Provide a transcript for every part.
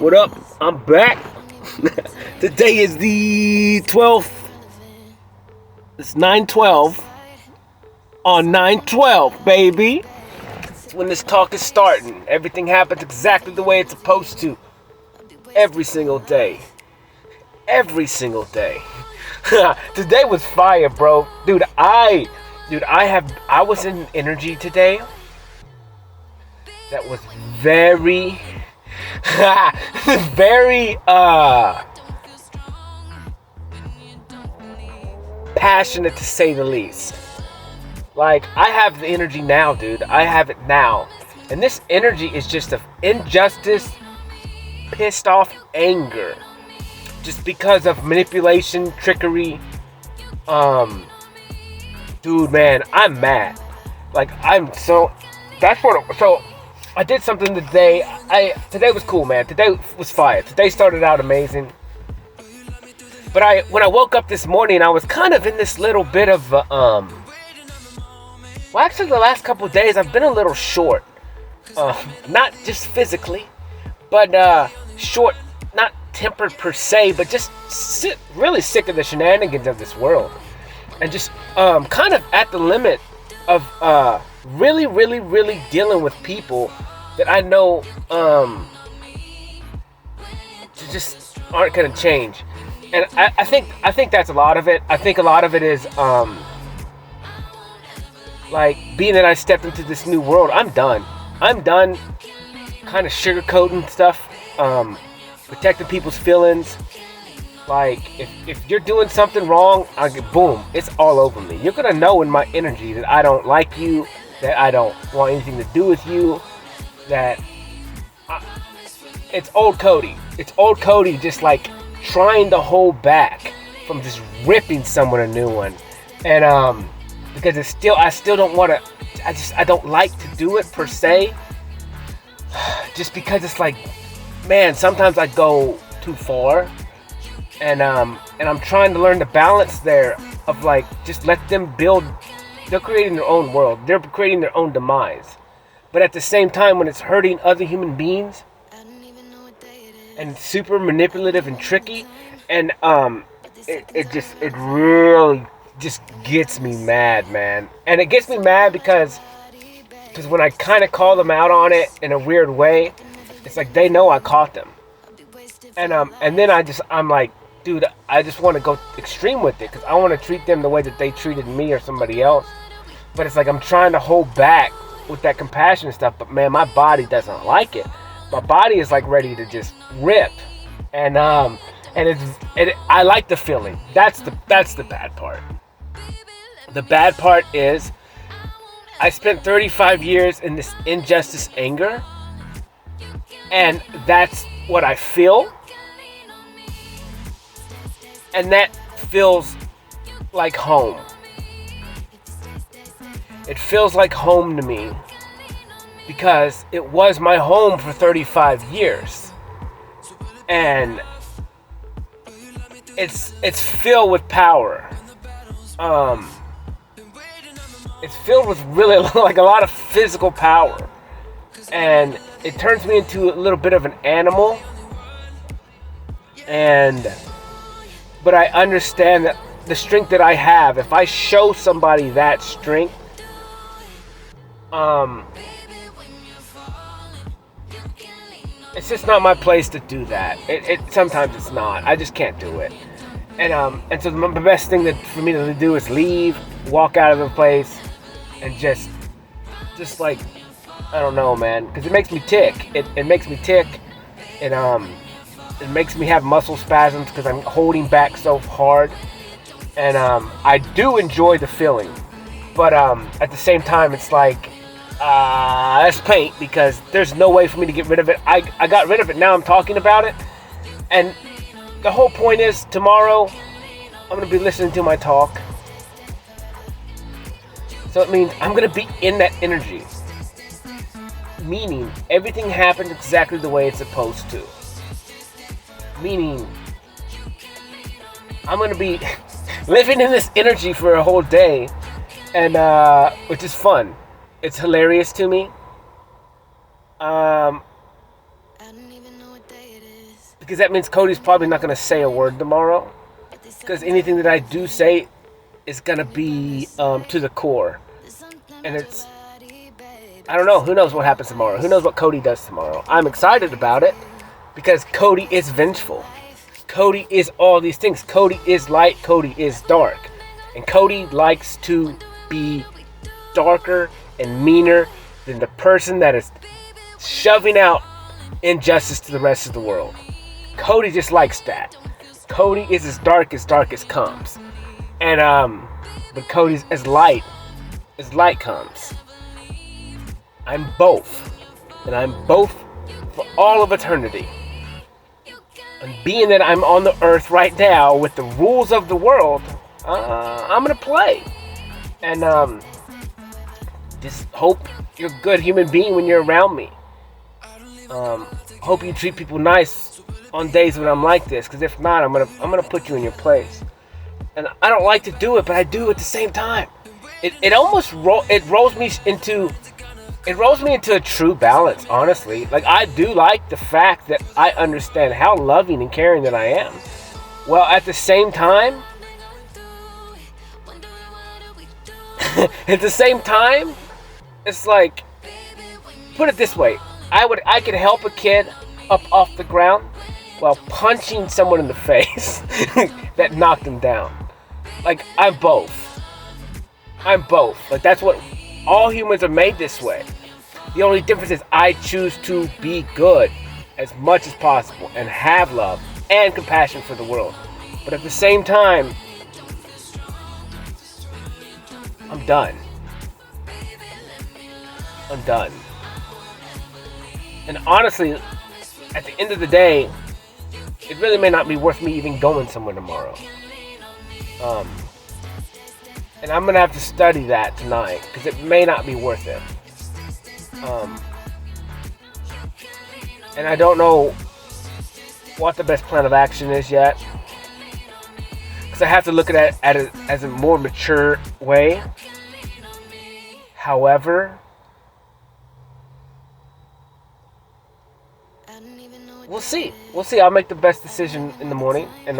What up? I'm back. Today is the 12th. It's 9/12 on 9/12, baby. It's when this talk is starting. Everything happens exactly the way it's supposed to. Every single day. Every single day. Today was fire, bro. I was in energy today that was very very passionate, to say the least. Like, I have the energy now, dude. I have it now. And this energy is just of injustice, pissed off anger. Just because of manipulation, trickery. Dude, man, I'm mad. Like, so I did something today. Today was cool, man. Today was fire. Today started out amazing. But when I woke up this morning, I was kind of in this little bit of well, actually the last couple of days I've been a little short. Not just physically, but short, not tempered per se, but just really sick of the shenanigans of this world. And just kind of at the limit of really, really, really dealing with people that I know just aren't gonna change. And I think that's a lot of it. I think a lot of it is like, being that I stepped into this new world, I'm done kind of sugarcoating stuff, protecting people's feelings. Like, if you're doing something wrong, I get boom, it's all over me. You're gonna know in my energy that I don't like you, that I don't want anything to do with you, that it's old Cody. It's old Cody, just like trying to hold back from just ripping someone a new one. And because I still don't want to. I don't like to do it per se. Just because it's like, man, sometimes I go too far. And I'm trying to learn the balance there of, like, just let them build. They're creating their own world. They're creating their own demise. But at the same time, when it's hurting other human beings and super manipulative and tricky, and it really just gets me mad, man. And it gets me mad because when I kind of call them out on it in a weird way, it's like they know I caught them. And then I'm like, dude, I just want to go extreme with it because I want to treat them the way that they treated me or somebody else. But it's like I'm trying to hold back with that compassion stuff. But man, my body doesn't like it. My body is like ready to just rip. And I like the feeling. That's the bad part. The bad part is I spent 35 years in this injustice anger, and that's what I feel. And that feels like home. It feels like home to me because it was my home for 35 years. And it's filled with power. It's filled with really, like, a lot of physical power. And it turns me into a little bit of an animal. But I understand that the strength that I have, if I show somebody that strength, it's just not my place to do that. It sometimes it's not. I just can't do it. And so the best thing for me to do is leave, walk out of the place, and just like, I don't know, man, because it makes me tick. It makes me tick. It makes me have muscle spasms because I'm holding back so hard. And I do enjoy the feeling. But at the same time, it's like, that's paint, because there's no way for me to get rid of it. I got rid of it. Now I'm talking about it. And the whole point is, tomorrow I'm going to be listening to my talk. So it means I'm going to be in that energy. Meaning, everything happens exactly the way it's supposed to. Meaning, I'm going to be living in this energy for a whole day. And which is fun. It's hilarious to me. because that means Cody's probably not going to say a word tomorrow. Because anything that I do say is going to be to the core. And it's, I don't know. Who knows what happens tomorrow? Who knows what Cody does tomorrow? I'm excited about it because Cody is vengeful. Cody is all these things. Cody is light. Cody is dark. And Cody likes to be darker and meaner than the person that is shoving out injustice to the rest of the world. Cody just likes that. Cody is as dark as comes. And but Cody's as light comes. I'm both. And I'm both for all of eternity. And being that I'm on the earth right now with the rules of the world, I'm gonna play. And just hope you're a good human being when you're around me. Hope you treat people nice on days when I'm like this, because if not, I'm gonna put you in your place. And I don't like to do it, but I do at the same time. It almost rolls me into a true balance, honestly. Like, I do like the fact that I understand how loving and caring that I am. Well, at the same time, it's like, put it this way. I could help a kid up off the ground while punching someone in the face that knocked him down. Like, I'm both. Like, that's what all humans are made this way. The only difference is I choose to be good as much as possible and have love and compassion for the world. But at the same time, I'm done. And honestly, at the end of the day, it really may not be worth me even going somewhere tomorrow. And I'm gonna have to study that tonight, because it may not be worth it. And I don't know what the best plan of action is yet, because I have to look at it as a more mature way. However, we'll see. I'll make the best decision in the morning, and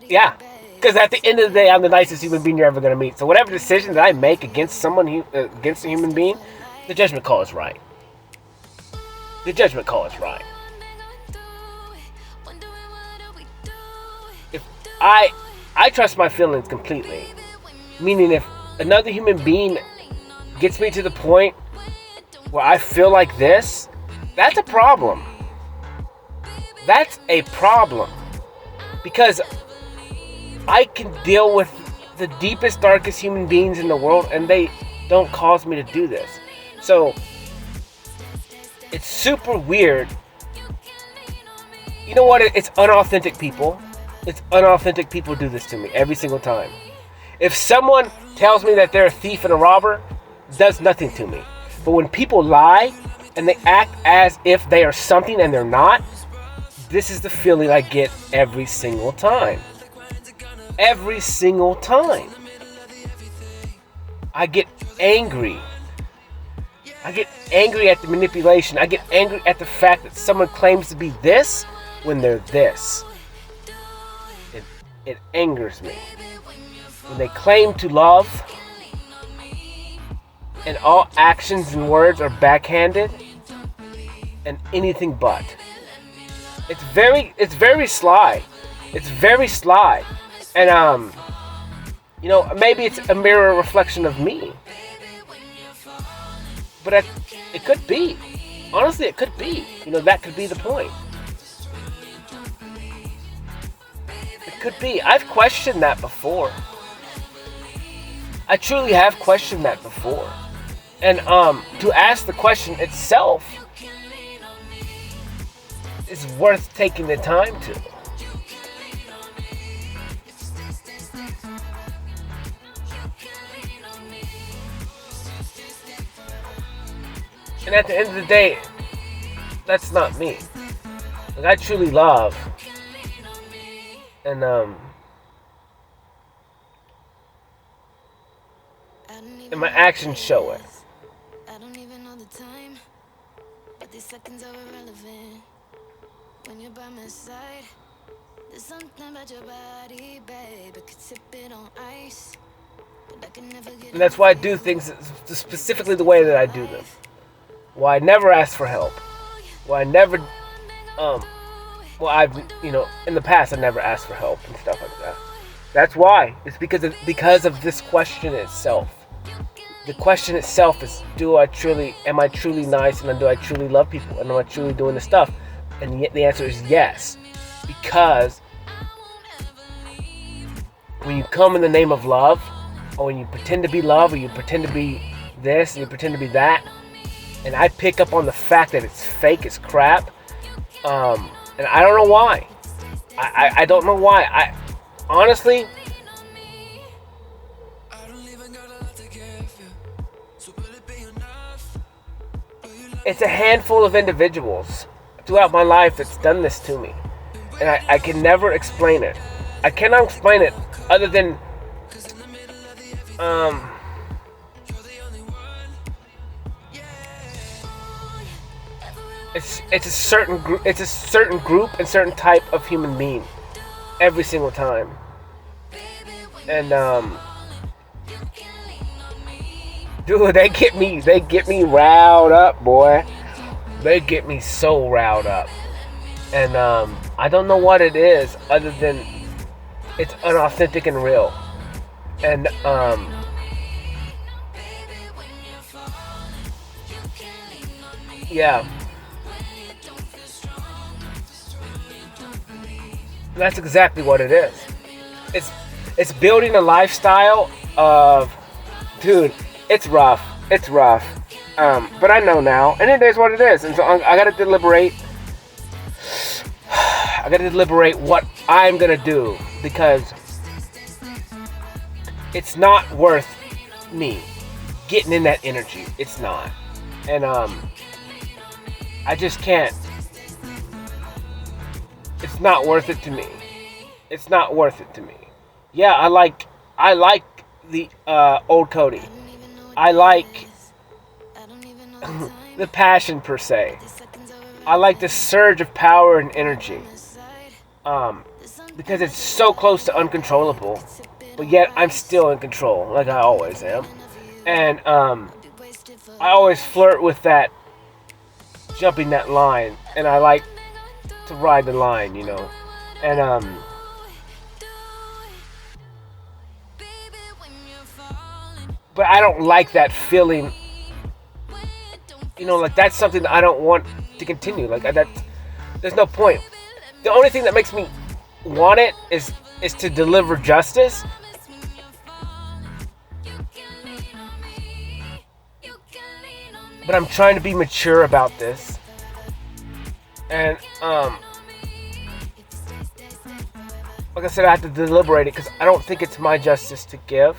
yeah, because at the end of the day, I'm the nicest human being you're ever gonna meet. So whatever decision that I make against against a human being, the judgment call is right. If I trust my feelings completely, meaning if another human being gets me to the point where I feel like this, that's a problem. Because I can deal with the deepest, darkest human beings in the world, and they don't cause me to do this. So it's super weird. You know what? It's unauthentic people. Unauthentic people do this to me every single time. If someone tells me that they're a thief and a robber, it does nothing to me. But when people lie and they act as if they are something and they're not, this is the feeling I get every single time. I get angry. I get angry at the manipulation. I get angry at the fact that someone claims to be this when they're this. It angers me. When they claim to love and all actions and words are backhanded and anything but. It's very sly. And maybe it's a mirror reflection of me. But it could be. Honestly, it could be. That could be the point. It could be. I've questioned that before. I truly have questioned that before. And to ask the question itself is worth taking the time to. And at the end of the day, that's not me. Like, I truly love. And my actions show it. And that's why I do things specifically the way that I do them. Why I never ask for help. Why I never, well, I've, in the past I never asked for help and stuff like that. That's why. It's because of this question itself. The question itself is, am I truly nice, and do I truly love people, and am I truly doing the stuff? And yet the answer is yes, because when you come in the name of love, or when you pretend to be love, or you pretend to be this, and you pretend to be that, and I pick up on the fact that it's fake, it's crap, and I don't know why. I don't know why. Honestly, it's a handful of individuals throughout my life that's done this to me. And I can never explain it. I cannot explain it other than it's a certain group and certain type of human being every single time. And dude, they get me riled up, boy. They get me so riled up. And I don't know what it is other than it's unauthentic and real. And yeah. That's exactly what it is. It's building a lifestyle of, dude, it's rough. But I know now, and it is what it is. And so I gotta deliberate. I gotta deliberate what I'm gonna do, because it's not worth me getting in that energy. It's not, and I just can't. It's not worth it to me. It's not worth it to me. Yeah, I like the old Cody. I like the passion per se. I like the surge of power and energy. Because it's so close to uncontrollable, but yet I'm still in control, like I always am. And I always flirt with that, jumping that line, and I like to ride the line, and but I don't like that feeling, like that's something that I don't want to continue, like there's no point. The only thing that makes me want it is to deliver justice. But I'm trying to be mature about this. And, like I said, I have to deliberate it, because I don't think it's my justice to give.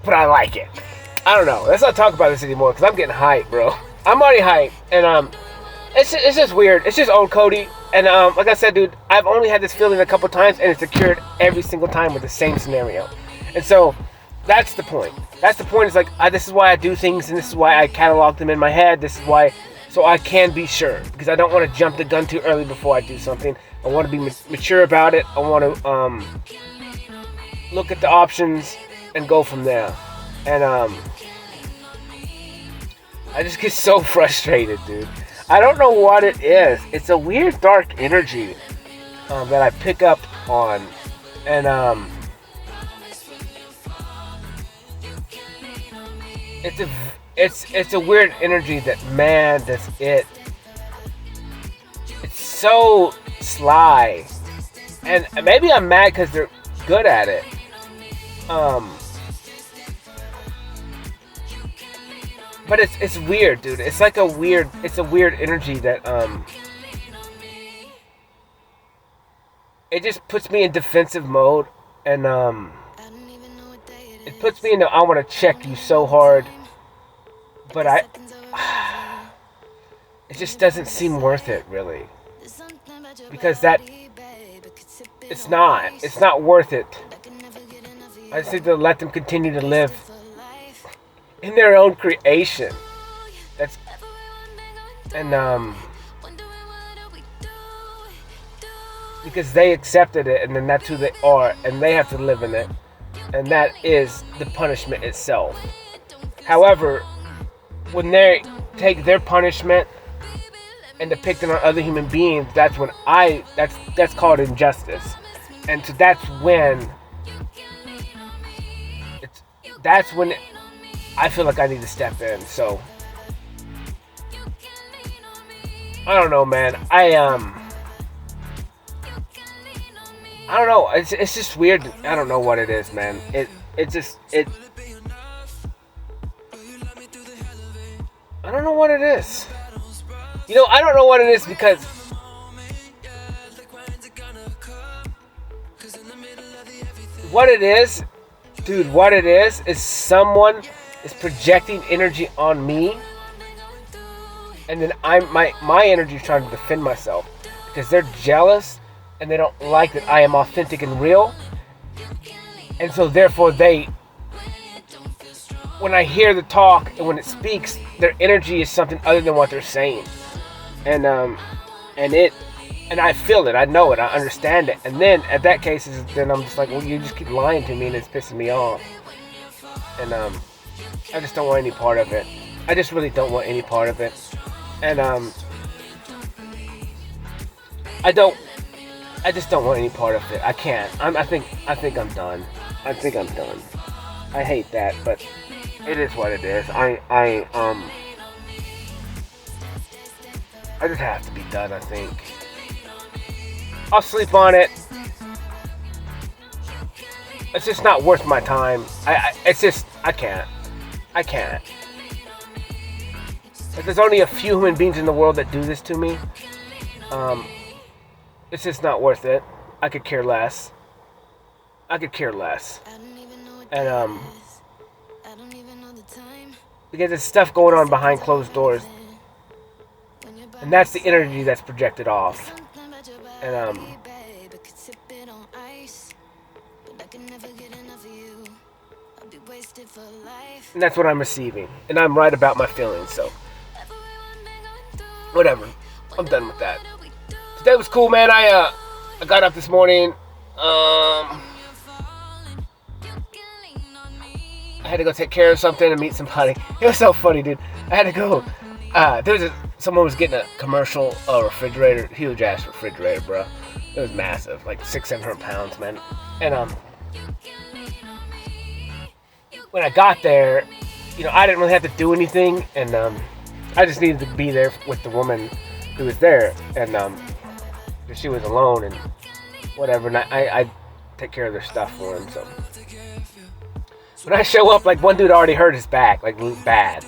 But I like it. I don't know. Let's not talk about this anymore, because I'm getting hyped, bro. I'm already hyped, and it's just weird. It's just old Cody, and like I said, dude, I've only had this feeling a couple times, and it's occurred every single time with the same scenario. And so that's the point. That's the point. Is like this is why I do things, and this is why I catalog them in my head. This is why, so I can be sure, because I don't want to jump the gun too early before I do something. I want to be mature about it. I want to look at the options and go from there. And I just get so frustrated, dude. I don't know what it is. It's a weird dark energy that I pick up on, and it's a weird energy that, man, that's it. It's so sly, and maybe I'm mad because they're good at it. But it's weird, dude. It's like a weird energy that it just puts me in defensive mode, and it puts me in the I want to check you so hard, but it just doesn't seem worth it really, because it's not worth it. I just need to let them continue to live in their own creation. That's and because they accepted it, and then that's who they are, and they have to live in it, and that is the punishment itself. However, when they take their punishment and depict it on other human beings, that's when that's called injustice, and so that's when I feel like I need to step in. So I don't know, man. I don't know. It's just weird. I don't know what it is, man. I don't know what it is. I don't know what it is because what it is, dude, what it is someone is projecting energy on me, and then my energy is trying to defend myself because they're jealous and they don't like that I am authentic and real, and so therefore when I hear the talk and when it speaks, their energy is something other than what they're saying, and I feel it, I know it, I understand it, and then at that case, then I'm just like, well, you just keep lying to me, and it's pissing me off, and I just don't want any part of it. I just really don't want any part of it, and I just don't want any part of it. I can't. I think I'm done. I think I'm done. I hate that, but it is what it is. I just have to be done, I think. I'll sleep on it. It's just not worth my time. I can't. If there's only a few human beings in the world that do this to me, it's just not worth it. I could care less. And because there's stuff going on behind closed doors, and that's the energy that's projected off, and that's what I'm receiving, and I'm right about my feelings, so whatever, I'm done with that. Today was cool, man. I got up this morning, I had to go take care of something and meet somebody. It was so funny, dude. I had to go. Someone was getting a commercial refrigerator, huge ass refrigerator, bro. It was massive, like 600-700 pounds, man. And when I got there, I didn't really have to do anything, and I just needed to be there with the woman who was there, and she was alone and whatever, and I take care of their stuff for him. So when I show up, like, one dude already hurt his back, like, bad.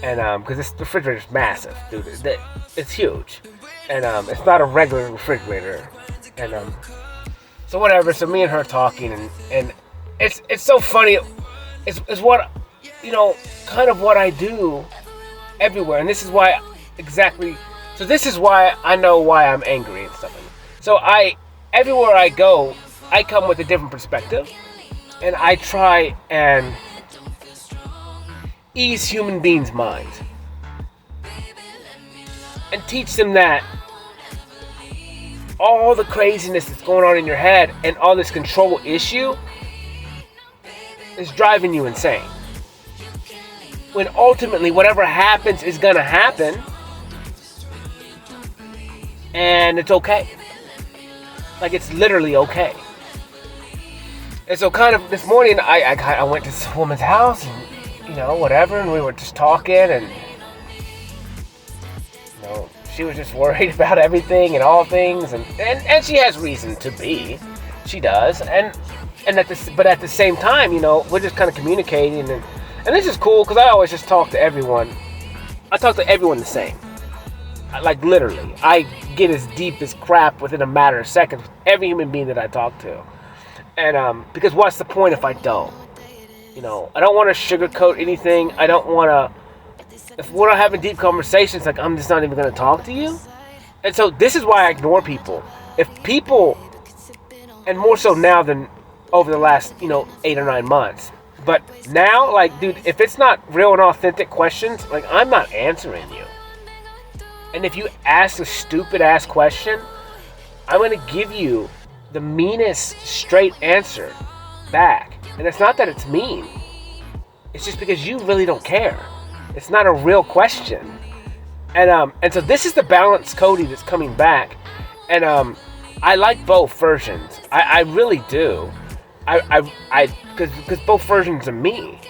And, because this refrigerator's massive, dude. It's huge. And, it's not a regular refrigerator. And, so whatever. So me and her talking, and it's so funny. It's what, kind of what I do everywhere. And this is why, so this is why I know why I'm angry and stuff like that. So everywhere I go, I come with a different perspective. And I try and ease human beings' minds and teach them that all the craziness that's going on in your head and all this control issue is driving you insane. When ultimately whatever happens is gonna happen, and it's okay. Like, it's literally okay. And so kind of this morning, I went to this woman's house, and, whatever, and we were just talking, and, she was just worried about everything and all things, and she has reason to be. She does, but at the same time, we're just kind of communicating, and this is cool, because I always just talk to everyone. I talk to everyone the same. Like, literally. I get as deep as crap within a matter of seconds with every human being that I talk to. And, because what's the point if I don't? I don't want to sugarcoat anything. I don't want to. If we're not having deep conversations, like, I'm just not even going to talk to you. And so this is why I ignore people. If people, and more so now than over the last, 8 or 9 months. But now, like, dude, if it's not real and authentic questions, like, I'm not answering you. And if you ask a stupid ass question, I'm going to give you the meanest straight answer back. And it's not that it's mean. It's just because you really don't care. It's not a real question. And so this is the balanced Cody that's coming back. And I like both versions. I really do. Because both versions of me.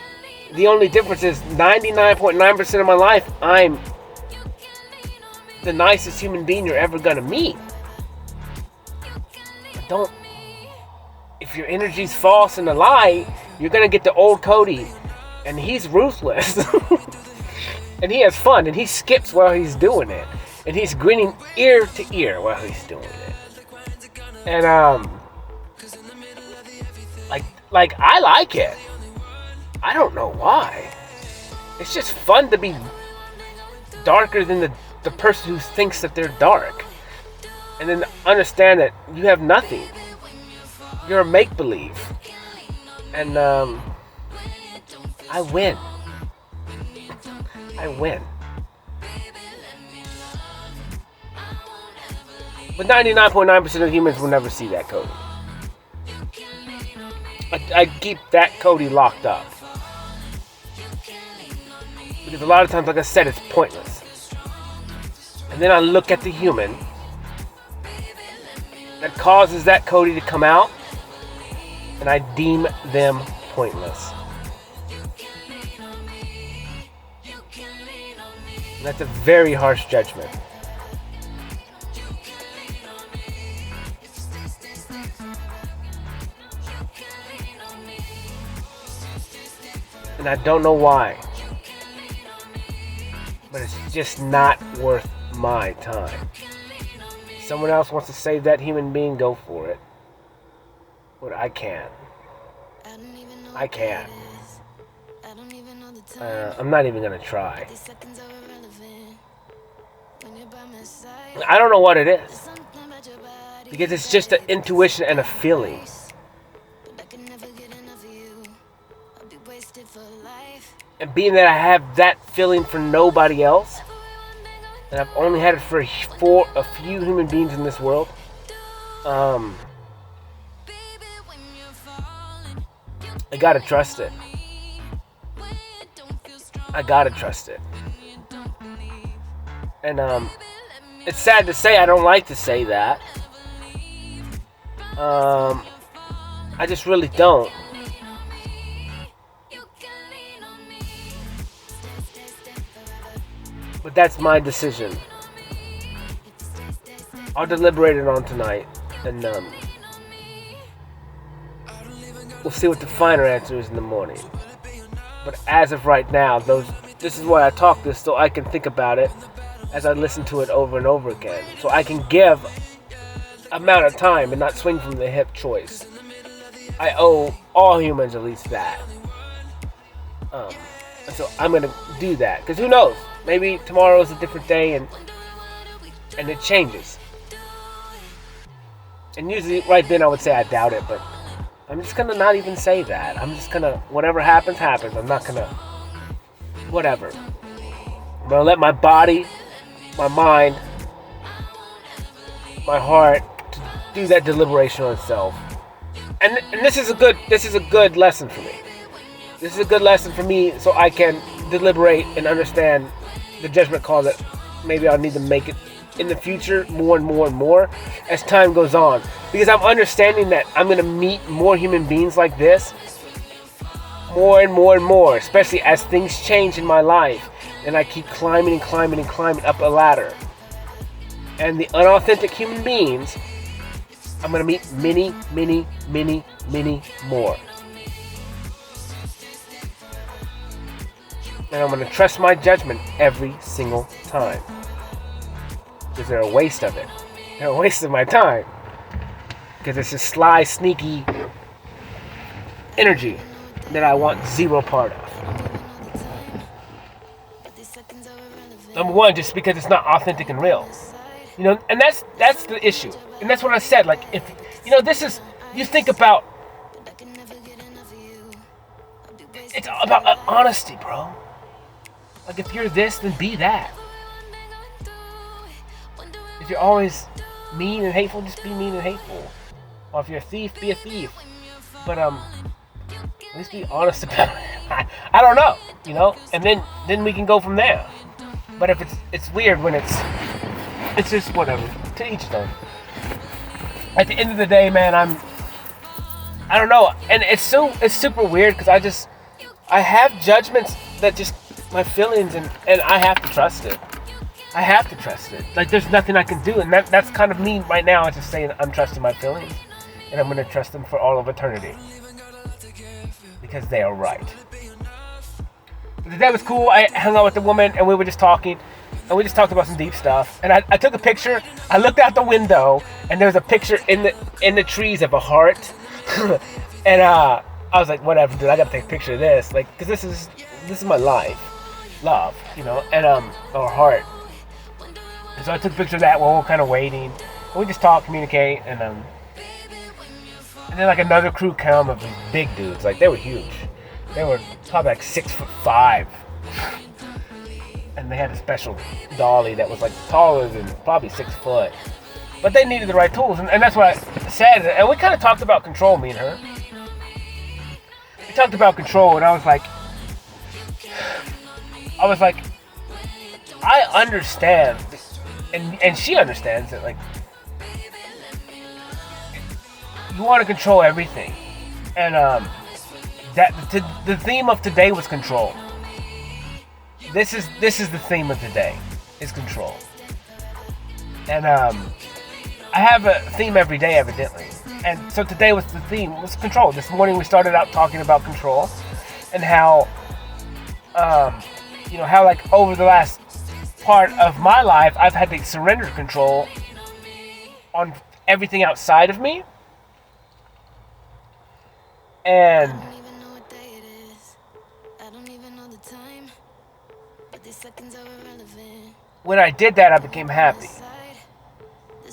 The only difference is 99.9% of my life, I'm the nicest human being you're ever gonna meet. If your energy's false and a lie, you're gonna get the old Cody, and he's ruthless. And he has fun, and he skips while he's doing it, and he's grinning ear to ear while he's doing it. And like I like it. I don't know why. It's just fun to be darker than the person who thinks that they're dark, and then understand that you have nothing. You're a make-believe. And I win. But 99.9% of humans will never see that Cody. I keep that Cody locked up. Because a lot of times, like I said, it's pointless. And then I look at the human that causes that Cody to come out, and I deem them pointless. And that's a very harsh judgment. And I don't know why. But it's just not worth my time. If someone else wants to save that human being, go for it. But I can't. I can't. I'm not even going to try. I don't know what it is. Because it's just an intuition and a feeling. And being that I have that feeling for nobody else, and I've only had it for a few human beings in this world, I gotta trust it. And it's sad to say, I don't like to say that. I just really don't. But that's my decision. I'll deliberate it on tonight, and we'll see what the finer answer is in the morning. But as of right now, this is why I talk this, so I can think about it as I listen to it over and over again. So I can give amount of time and not swing from the hip choice. I owe all humans at least that. So I'm going to do that. Because who knows? Maybe tomorrow is a different day and it changes. And usually right then I would say I doubt it, but I'm just going to not even say that. I'm just going to, whatever happens, happens. I'm not going to, whatever. I'm going to let my body, my mind, my heart to do that deliberation on itself. And this is a good lesson for me. This is a good lesson for me so I can deliberate and understand the judgment call that maybe I'll need to make it in the future more and more and more as time goes on. Because I'm understanding that I'm going to meet more human beings like this more and more and more, especially as things change in my life and I keep climbing and climbing and climbing up a ladder. And the unauthentic human beings, I'm going to meet many, many, many, many more. And I'm going to trust my judgment every single time. Because they're a waste of it. They're a waste of my time. Because it's a sly, sneaky energy. that I want zero part of. Number one, just because it's not authentic and real. You know, and that's the issue. And that's what I said. Like, if, you know, this is, you think about, it's about honesty, bro. Like, if you're this, then be that. If you're always mean and hateful, just be mean and hateful. Or if you're a thief, be a thief. But, at least be honest about it. I don't know, you know? And then we can go from there. But if it's weird when it's just whatever. To each his own. At the end of the day, man, I don't know. And it's super weird because I have judgments that just, my feelings, and I have to trust it. I have to trust it. Like, there's nothing I can do. And that's kind of me right now. I'm just saying I'm trusting my feelings. And I'm going to trust them for all of eternity. Because they are right. But the day was cool. I hung out with the woman and we were just talking. And we just talked about some deep stuff. And I took a picture. I looked out the window and there was a picture in the trees of a heart. And I was like, whatever, dude. I got to take a picture of this. Like, because this is my life. Love, you know. And, or heart. And so I took a picture of that while we were kind of waiting. And we just talked, communicate, and then like another crew come of these big dudes. Like, they were huge. They were probably like 6'5". And they had a special dolly that was like taller than probably 6 foot. But they needed the right tools, and that's what I said. And we kind of talked about control, me and her. We talked about control, and I was like, I understand. And she understands that, like, you want to control everything. And the theme of today was control. This is the theme of today, is control. And I have a theme every day, evidently. And so today was the theme, was control. This morning we started out talking about control and how, you know, how like over the last part of my life, I've had to surrender control on everything outside of me. And when I did that, I became happy.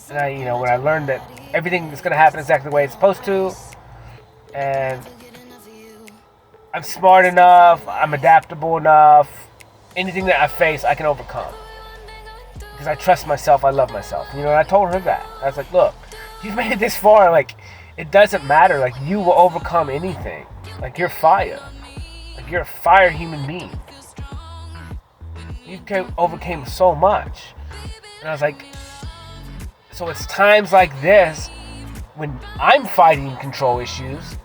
And you know, when I learned that everything is going to happen exactly the way it's supposed to, and I'm smart enough, I'm adaptable enough, anything that I face, I can overcome. Because I trust myself, I love myself. You know, and I told her that. I was like, look, you've made it this far, like, it doesn't matter. Like, you will overcome anything. Like, you're fire. Like, you're a fire human being. You overcame so much. And I was like, so it's times like this when I'm fighting control issues,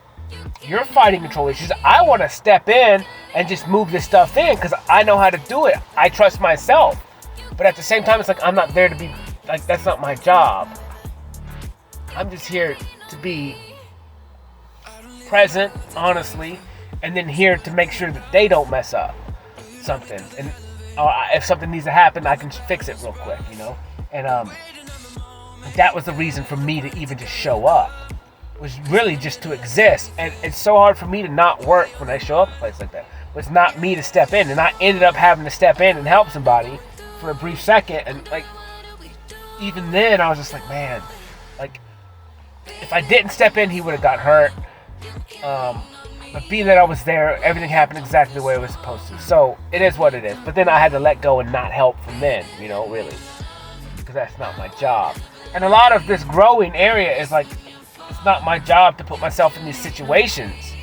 you're fighting control issues, I want to step in and just move this stuff in because I know how to do it. I trust myself. But at the same time, it's like I'm not there to be, like, that's not my job. I'm just here to be present, honestly, and then here to make sure that they don't mess up something. And if something needs to happen, I can fix it real quick, you know? And that was the reason for me to even just show up, was really just to exist. And it's so hard for me to not work when I show up at a place like that. It's not me to step in, and I ended up having to step in and help somebody for a brief second. And like, even then I was just like, man, like, if I didn't step in, he would have got hurt. But being that I was there, everything happened exactly the way it was supposed to. So it is what it is. But then I had to let go and not help from then, you know, really, because that's not my job. And a lot of this growing area is like, it's not my job to put myself in these situations,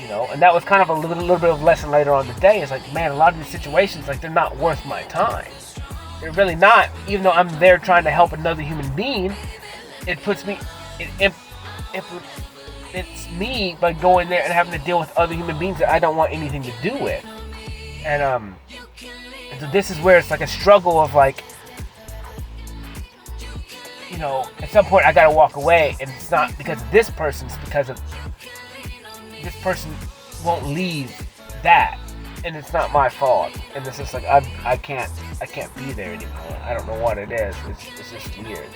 you know. And that was kind of a little bit of a lesson later on today. It's like, man, a lot of these situations, like, they're not worth my time. They're really not. Even though I'm there trying to help another human being, it puts me, it's me by going there and having to deal with other human beings that I don't want anything to do with. And so this is where it's like a struggle of, like, you know, at some point I gotta walk away, and it's not because of this person, it's because of this person won't leave that, and it's not my fault. And it's just like I can't be there anymore. I don't know what it is. It's just weird.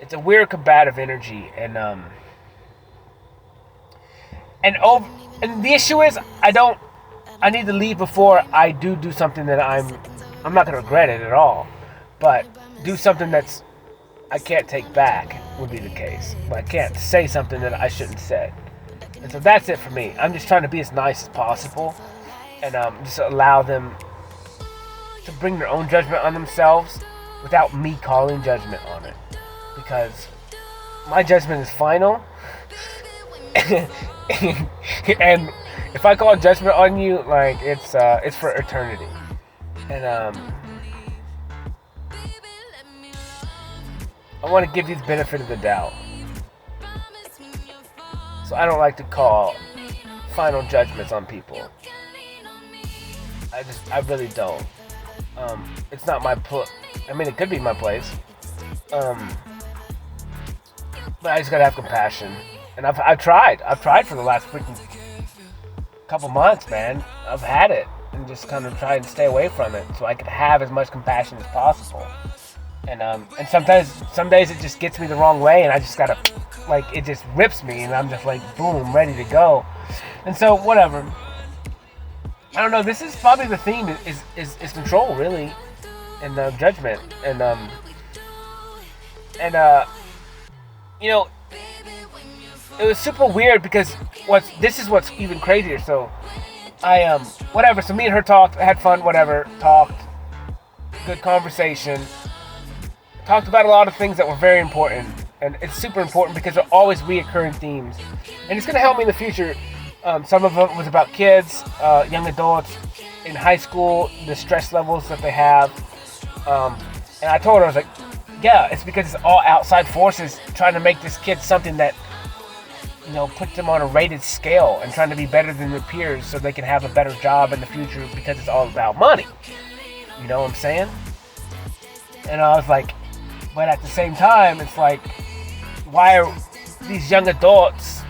It's a weird combative energy, and And the issue is, I need to leave before I do something that I'm not gonna regret it at all, but do something that's I can't take back would be the case. But I can't say something that I shouldn't say. And so that's it for me. I'm just trying to be as nice as possible, and just allow them to bring their own judgment on themselves without me calling judgment on it, because my judgment is final. And if I call judgment on you, like it's for eternity. And I want to give you the benefit of the doubt. So I don't like to call final judgments on people. I really don't. It's not my I mean, it could be my place. But I just gotta have compassion. And I've tried for the last freaking couple months, man. I've had it, and just kind of try and stay away from it so I can have as much compassion as possible. And sometimes, some days it just gets me the wrong way, and I just gotta, like, it just rips me, and I'm just like, boom, ready to go. And so, whatever. I don't know. This is probably the theme is control, really, and judgment, and you know. It was super weird because this is what's even crazier. So I whatever. So me and her talked, had fun, whatever. Talked, good conversation. Talked about a lot of things that were very important, and it's super important because they're always reoccurring themes, and it's gonna help me in the future. Some of it was about kids, young adults in high school, the stress levels that they have, and I told her, I was like, yeah, it's because it's all outside forces trying to make this kid something that, you know, put them on a rated scale and trying to be better than their peers so they can have a better job in the future because it's all about money. You know what I'm saying? And I was like, but at the same time, it's like, why are these young adults,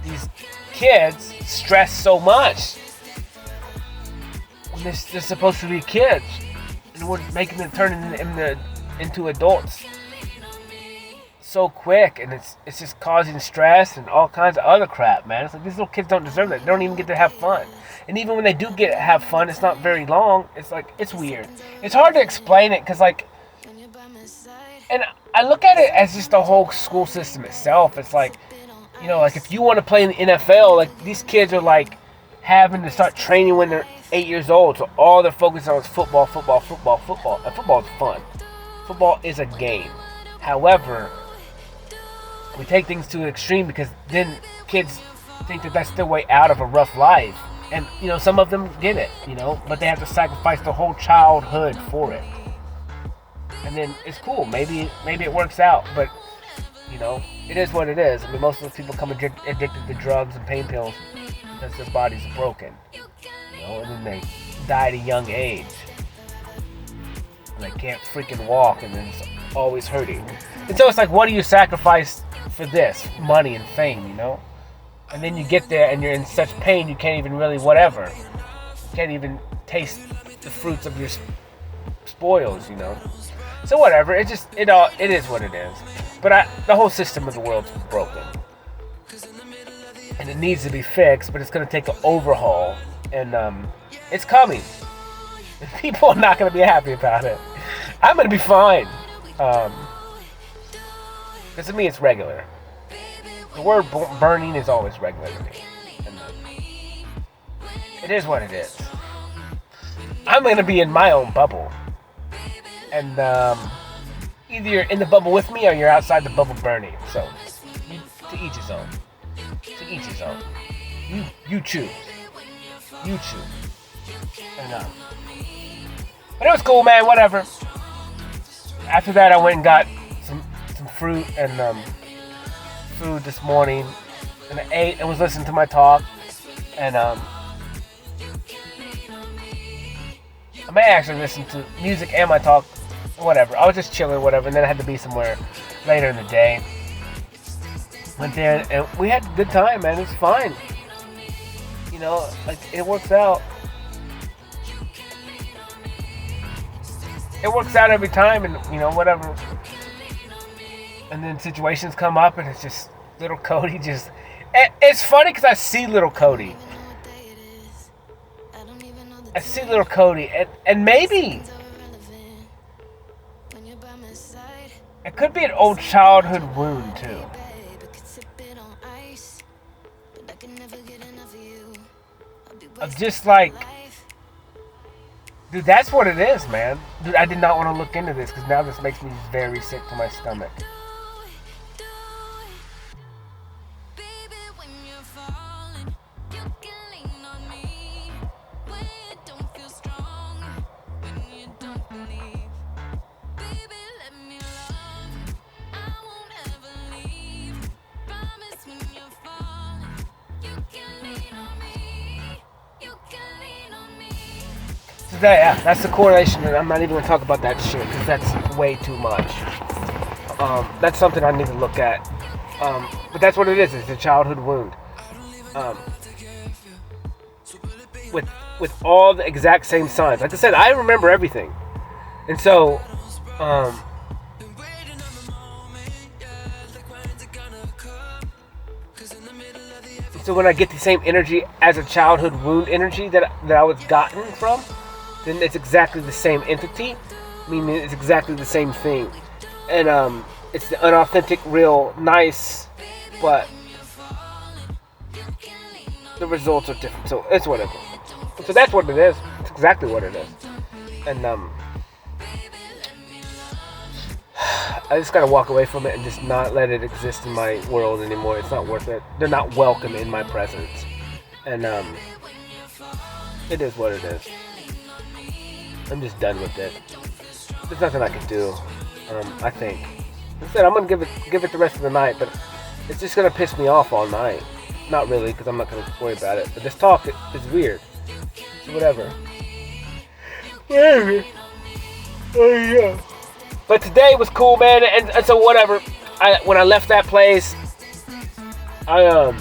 these kids, stressed so much when they're supposed to be kids, and we're making them turn into adults so quick, and it's just causing stress and all kinds of other crap, man. It's like these little kids don't deserve that. They don't even get to have fun. And even when they do have fun, it's not very long. It's like, it's weird. It's hard to explain it because, like, and I look at it as just the whole school system itself. It's like, you know, like if you want to play in the NFL, like these kids are like having to start training when they're 8 years old. So all they're focused on is football. And football is fun. Football is a game. However, we take things to an extreme because then kids think that that's their way out of a rough life. And, you know, some of them get it, you know, but they have to sacrifice their whole childhood for it. And then it's cool. Maybe it works out, but, you know, it is what it is. I mean, most of those people come addicted to drugs and pain pills because their bodies are broken, you know, and then they die at a young age. And they can't freaking walk, and then it's always hurting. And so it's like, what do you sacrifice for this? Money and fame, you know? And then you get there and you're in such pain you can't even really whatever. You can't even taste the fruits of your spoils, you know? So whatever, it is what it is. But the whole system of the world's broken. And it needs to be fixed, but it's going to take an overhaul. And it's coming. And people are not going to be happy about it. I'm going to be fine. Because to me, it's regular. The word burning is always regular to me. And it is what it is. I'm going to be in my own bubble. And either you're in the bubble with me or you're outside the bubble burning. So, to each his own. To each his own. You choose. You choose. And, but it was cool, man. Whatever. After that, I went and got some fruit and food this morning, and I ate and was listening to my talk, and I may actually listen to music and my talk, whatever. I was just chilling, whatever, and then I had to be somewhere later in the day. Went there and we had a good time, man. It's fine, you know, like it works out. It works out every time, and you know, whatever. And then situations come up, and it's just little Cody just... It's funny because I see little Cody. I see little Cody, and maybe it could be an old childhood wound too. Of just like, dude, that's what it is, man. Dude, I did not want to look into this because now this makes me very sick to my stomach. So that's the correlation, and I'm not even going to talk about that shit because that's way too much. That's something I need to look at. But that's what it is. It's a childhood wound. With all the exact same signs. Like I said, I remember everything. And so, when I get the same energy as a childhood wound energy that I was gotten from, then it's exactly the same entity, meaning it's exactly the same thing. And it's the unauthentic, real, nice, but the results are different. So it's whatever. So that's what it is. It's exactly what it is. And I just gotta walk away from it and just not let it exist in my world anymore. It's not worth it. They're not welcome in my presence. And it is what it is. I'm just done with it. There's nothing I can do. I think. Like I said, I'm gonna give it the rest of the night, but it's just gonna piss me off all night. Not really, because I'm not gonna worry about it. But this talk is weird. So whatever. Whatever. Oh yeah. But today was cool, man, and so whatever. When I left that place, I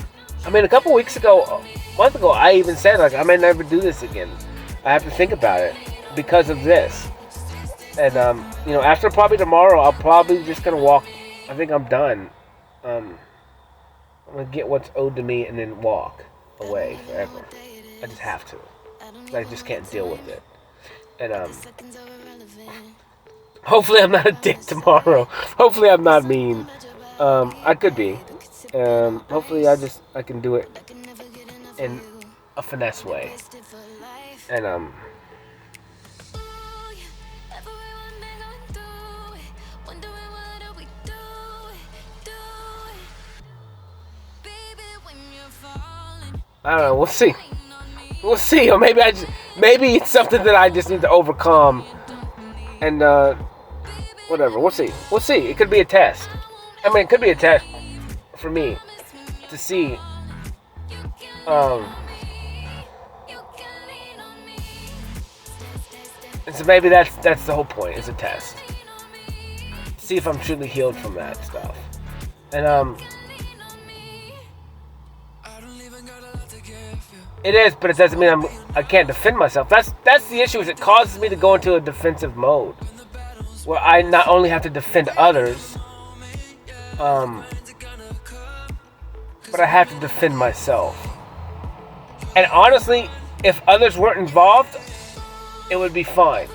mean, a couple weeks ago, a month ago, I even said like I may never do this again. I have to think about it because of this. And after probably tomorrow, I'll probably just gonna walk. I think I'm done. I'm gonna get what's owed to me and then walk away forever. I just have to. I just can't deal with it. And hopefully I'm not a dick tomorrow. Hopefully I'm not mean. I could be. Hopefully I can do it in a finesse way. And I don't know. We'll see. We'll see. Or maybe maybe it's something that I just need to overcome. And whatever. We'll see. We'll see. It could be a test. I mean, it could be a test for me to see. And so maybe that's the whole point. It's a test. See if I'm truly healed from that stuff. And it is, but it doesn't mean I can't defend myself. That's the issue. Is it causes me to go into a defensive mode, where I not only have to defend others, but I have to defend myself. And honestly, if others weren't involved, it would be fine.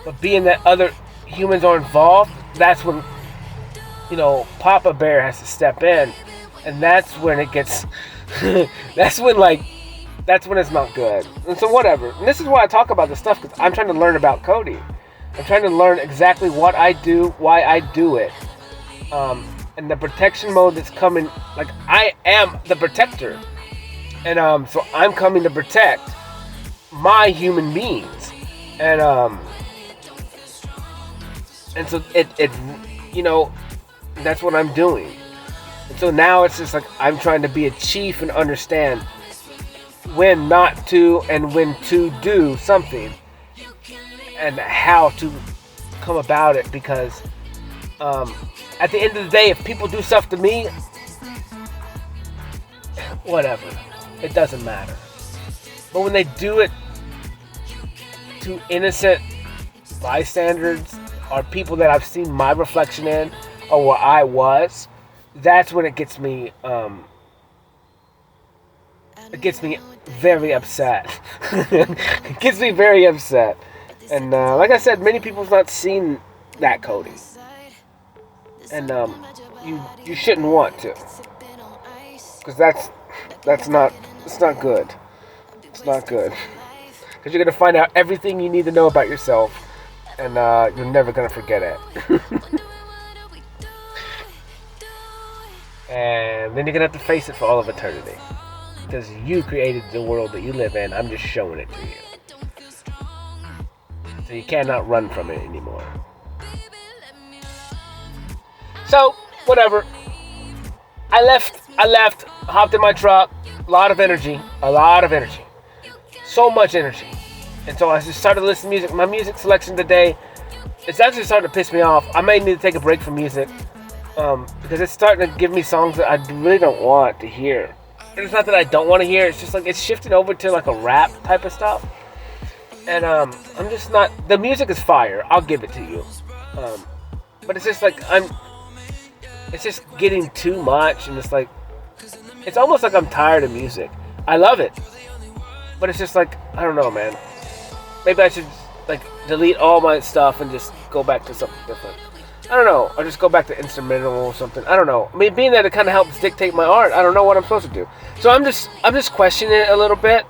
But being that other humans are involved, that's when Papa Bear has to step in, and that's when it gets. That's when it's not good. And so whatever. And this is why I talk about this stuff, because I'm trying to learn about Cody. I'm trying to learn exactly what I do, why I do it. And the protection mode that's coming, like I am the protector. And so I'm coming to protect my human beings. And so it that's what I'm doing. And so now it's just like I'm trying to be a chief and understand when not to and when to do something and how to come about it, because at the end of the day, if people do stuff to me, whatever, it doesn't matter. But when they do it to innocent bystanders or people that I've seen my reflection in or where I was, that's when it gets me it gets me very upset. It gets me very upset. And like I said, many people's not seen that Cody, and you shouldn't want to, because that's not it's not good. It's not good, because you're gonna find out everything you need to know about yourself, and you're never gonna forget it. And then you're gonna have to face it for all of eternity, because you created the world that you live in. I'm just showing it to you. So you cannot run from it anymore. So, whatever. I left, hopped in my truck, a lot of energy. So much energy. And so I just started listening to music. My music selection today, it's actually starting to piss me off. I may need to take a break from music, because it's starting to give me songs that I really don't want to hear. And it's not that I don't want to hear, it's just like it's shifting over to like a rap type of stuff. And I'm just not. The music is fire. I'll give it to you. But it's just like it's just getting too much, and it's like it's almost like I'm tired of music. I love it, but it's just like I don't know, man. Maybe I should like delete all my stuff and just go back to something different. I don't know. Or just go back to instrumental or something. I don't know. I mean, being that it kind of helps dictate my art, I don't know what I'm supposed to do. So I'm just questioning it a little bit.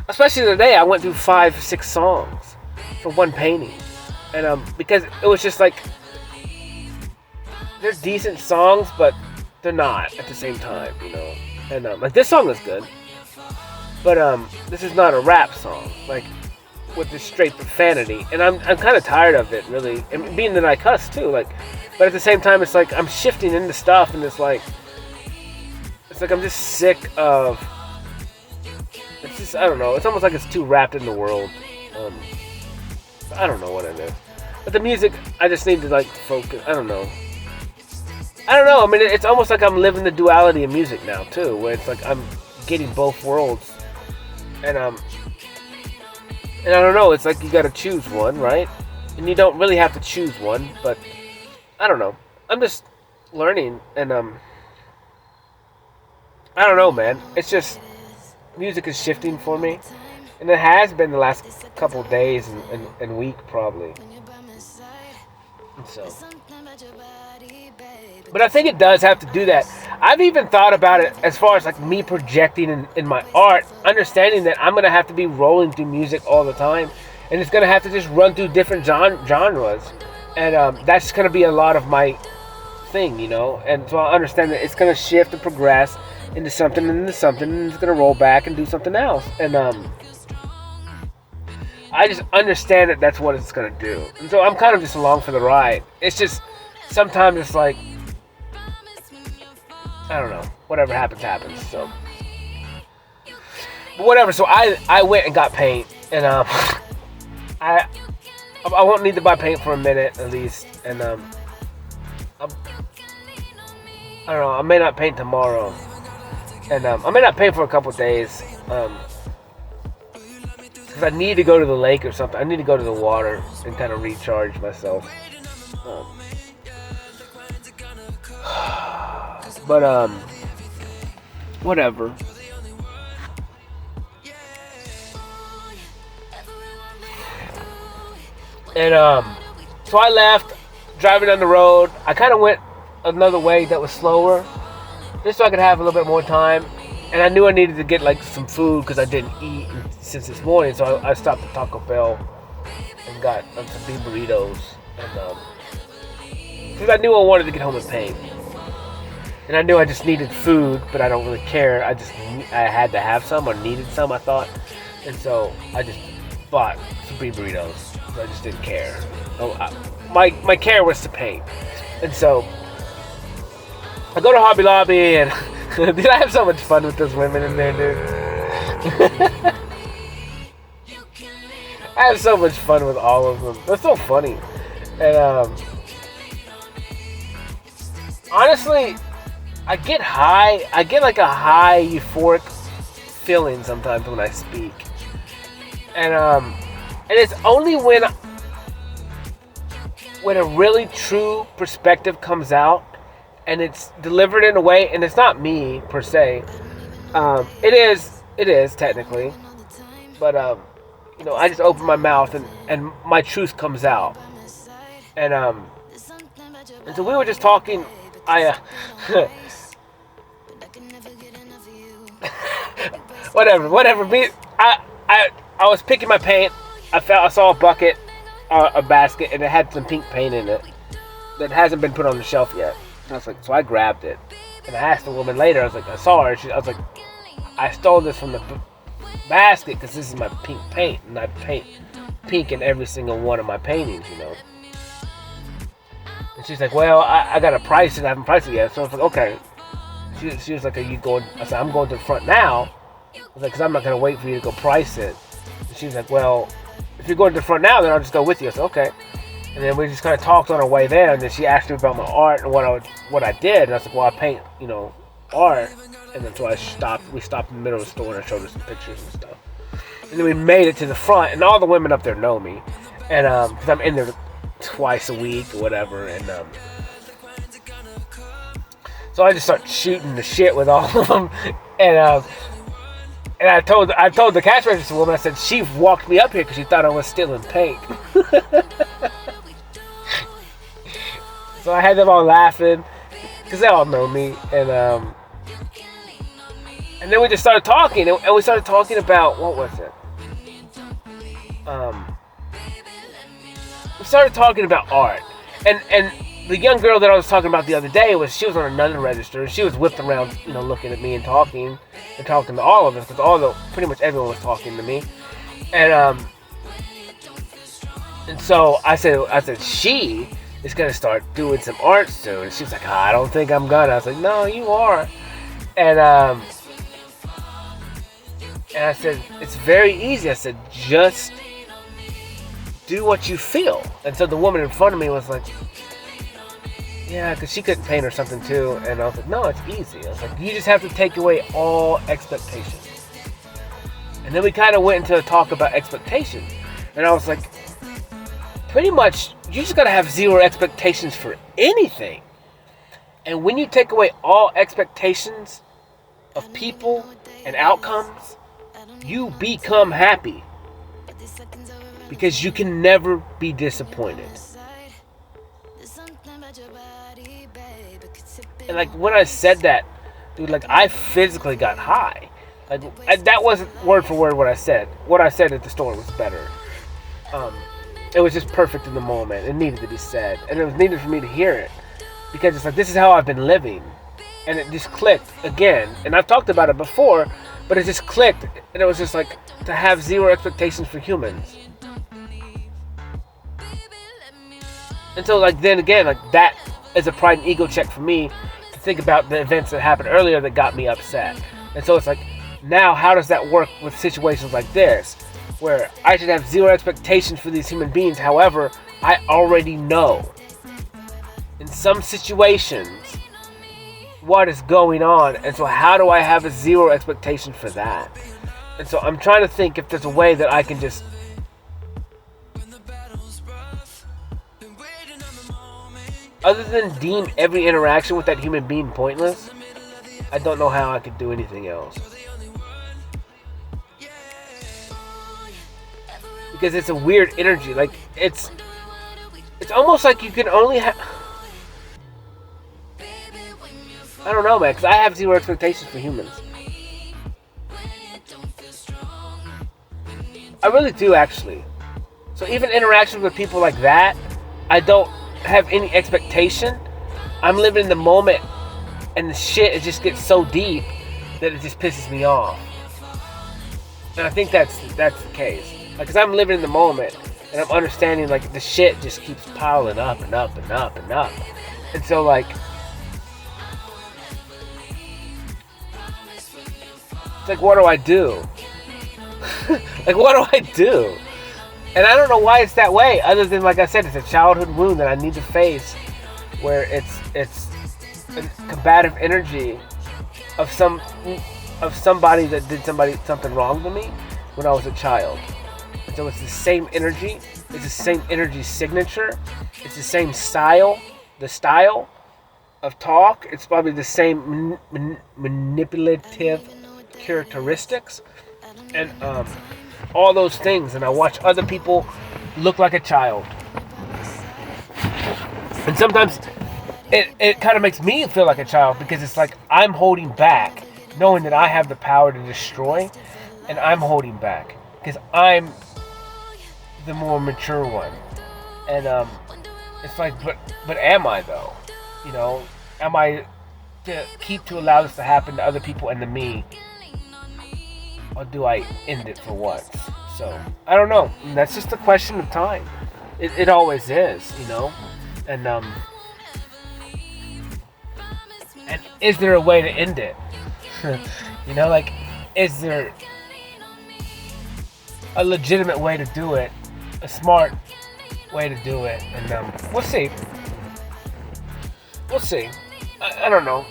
Especially today, I went through 5-6 songs for one painting, and because it was just like they're decent songs, but they're not at the same time, you know. And like this song is good, but this is not a rap song, like with this straight profanity, and I'm kind of tired of it, really. And being that I cuss too, like, but at the same time, it's like I'm shifting into stuff, and it's like I'm just sick of. It's just, I don't know. It's almost like it's too wrapped in the world. I don't know what it is. But the music, I just need to like focus. I don't know. I mean, it's almost like I'm living the duality of music now too, where it's like I'm getting both worlds, and I don't know. It's like you got to choose one, right? And you don't really have to choose one, but I don't know. I'm just learning, and I don't know, man. It's just. Music is shifting for me, and it has been the last couple of days and week probably. And so, but I think it does have to do that. I've even thought about it as far as like me projecting in my art, understanding that I'm gonna have to be rolling through music all the time, and it's gonna have to just run through different genres, and that's gonna be a lot of my thing, you know. And so I understand that it's gonna shift and progress into something, and it's gonna roll back and do something else, and I just understand that that's what it's gonna do, and so I'm kind of just along for the ride. It's just sometimes it's like I don't know, whatever happens. So, but whatever. So I went and got paint, and I won't need to buy paint for a minute at least, and I don't know. I may not paint tomorrow. And I may not paint for a couple days, because I need to go to the lake or something. I need to go to the water and kind of recharge myself. But whatever. And so I left, driving down the road. I kind of went another way that was slower, just so I could have a little bit more time. And I knew I needed to get like some food because I didn't eat since this morning. So I stopped at Taco Bell and got some beef burritos. And because I knew I wanted to get home and paint. And I knew I just needed food, but I don't really care. I had to have some, or needed some, I thought. And so I just bought some beef burritos. So I just didn't care. My care was to paint. And so I go to Hobby Lobby, and dude, I have so much fun with those women in there, dude. I have so much fun with all of them. They're so funny. And honestly, I get high. I get like a high euphoric feeling sometimes when I speak. And it's only when a really true perspective comes out, and it's delivered in a way, and it's not me per se, It is technically, but I just open my mouth and my truth comes out, and so we were just talking. Whatever. I was picking my paint. I saw a bucket, a basket, and it had some pink paint in it that hasn't been put on the shelf yet. And I was like, so I grabbed it, and I asked the woman later. I was like, I saw her. I was like, I stole this from the basket because this is my pink paint, and I paint pink in every single one of my paintings, And she's like, well, I got to price it. I haven't priced it yet. So I was like, okay. She was like, are you going? I said, I'm going to the front now. I was like, because I'm not going to wait for you to go price it. And she was like, well, if you're going to the front now, then I'll just go with you. I said, okay. And then we just kind of talked on our way there. And then she asked me about my art and what I did. And I was like, well, I paint, art. And then so we stopped in the middle of the store and I showed her some pictures and stuff. And then we made it to the front. And all the women up there know me. And because I'm in there twice a week or whatever. And so I just start shooting the shit with all of them. And I told the cash register woman, I said, she walked me up here because she thought I was stealing paint. So I had them all laughing because they all know me. And then we just started talking. And we started talking about, what was it? We started talking about art. And the young girl that I was talking about the other day she was on another register, and she was whipped around, looking at me and talking to all of us, because pretty much everyone was talking to me, and so I said she is gonna start doing some art soon. And she was like, I don't think I'm gonna. I was like, no, you are, and I said, it's very easy. I said, just do what you feel. And so the woman in front of me was like, yeah, because she couldn't paint or something too. And I was like, no, it's easy. I was like, you just have to take away all expectations. And then we kind of went into a talk about expectations. And I was like, pretty much, you just got to have zero expectations for anything. And when you take away all expectations of people and outcomes, you become happy. Because you can never be disappointed. And like when I said that, dude, like I physically got high. Like that wasn't word for word what I said. What I said at the store was better. It was just perfect in the moment. It needed to be said, and it was needed for me to hear it, because it's like, this is how I've been living, and it just clicked again. And I've talked about it before, but it just clicked, and it was just like to have zero expectations for humans. And so like then again, like that is a pride and ego check for me, to think about the events that happened earlier that got me upset. And so it's like, now how does that work with situations like this, where I should have zero expectations for these human beings? However, I already know in some situations what is going on, and so how do I have a zero expectation for that? And so I'm trying to think if there's a way that I can just other than deem every interaction with that human being pointless. I don't know how I could do anything else. Because it's a weird energy. Like, it's almost like you can only have... I don't know, man, because I have zero expectations for humans. I really do, actually. So even interactions with people like that, I don't have any expectation. I'm living in the moment, and the shit, it just gets so deep that it just pisses me off. And I think that's the case. Like, cause I'm living in the moment, and I'm understanding, like, the shit just keeps piling up and up and up and up. And so, like, it's like, what do I do? Like, what do I do? And I don't know why it's that way, other than, like I said, it's a childhood wound that I need to face, where it's a combative energy of somebody that did something wrong to me when I was a child. And so it's the same energy, it's the same energy signature, it's the same style, the style of talk. It's probably the same manipulative characteristics and all those things, and I watch other people look like a child, and sometimes it kind of makes me feel like a child, because it's like I'm holding back, knowing that I have the power to destroy, and I'm holding back because I'm the more mature one. And it's like, but am I though? You know, am I to allow this to happen to other people and to me, or do I end it for once? So I don't know. And that's just a question of time. It always is, you know. And is there a way to end it? You know, like, is there a legitimate way to do it, a smart way to do it? And we'll see. We'll see. I don't know.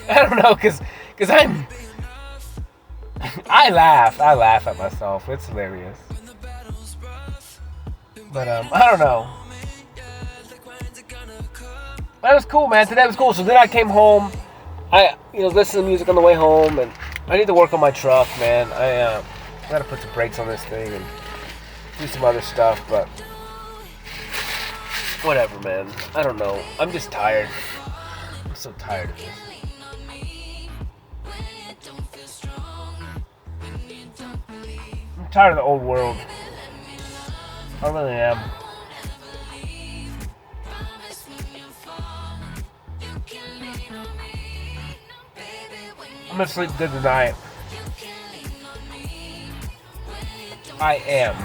I don't know, cause I laugh at myself. It's hilarious. But I don't know. That was cool, man. Today was cool. So then I came home. I listened to music on the way home, and I need to work on my truck, man. I gotta put some brakes on this thing and do some other stuff, but whatever, man. I don't know. I'm just tired. I'm so tired of this. I'm tired of the old world. I really am. I'm gonna sleep good tonight. I am.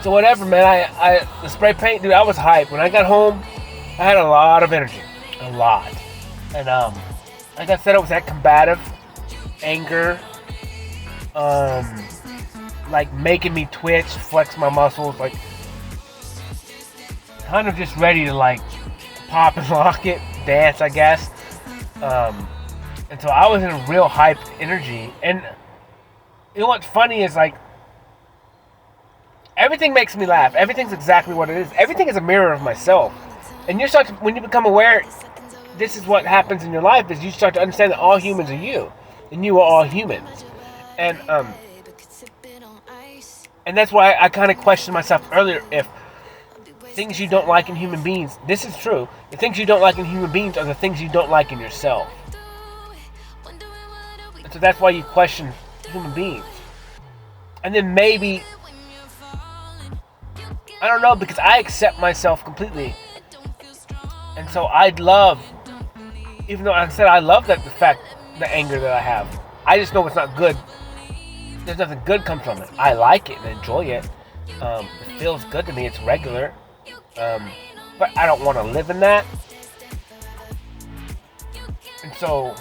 So whatever, man. I the spray paint, dude. I was hyped when I got home. I had a lot of energy, a lot, and like I said, it was that combative anger, like making me twitch, flex my muscles, like kind of just ready to like pop and lock it, dance, I guess. And so I was in a real hyped energy, and you know what's funny is like everything makes me laugh. Everything's exactly what it is. Everything is a mirror of myself, and when you become aware, this is what happens in your life, is you start to understand that all humans are you, and you are all humans, and that's why I kind of questioned myself earlier if things you don't like in human beings, this is true, the things you don't like in human beings are the things you don't like in yourself. And so that's why you question human beings. And then maybe, I don't know, because I accept myself completely. And so I'd love, even though I said I love the anger that I have, I just know it's not good. There's nothing good comes from it. I like it and enjoy it. It feels good to me. It's regular. But I don't want to live in that. And so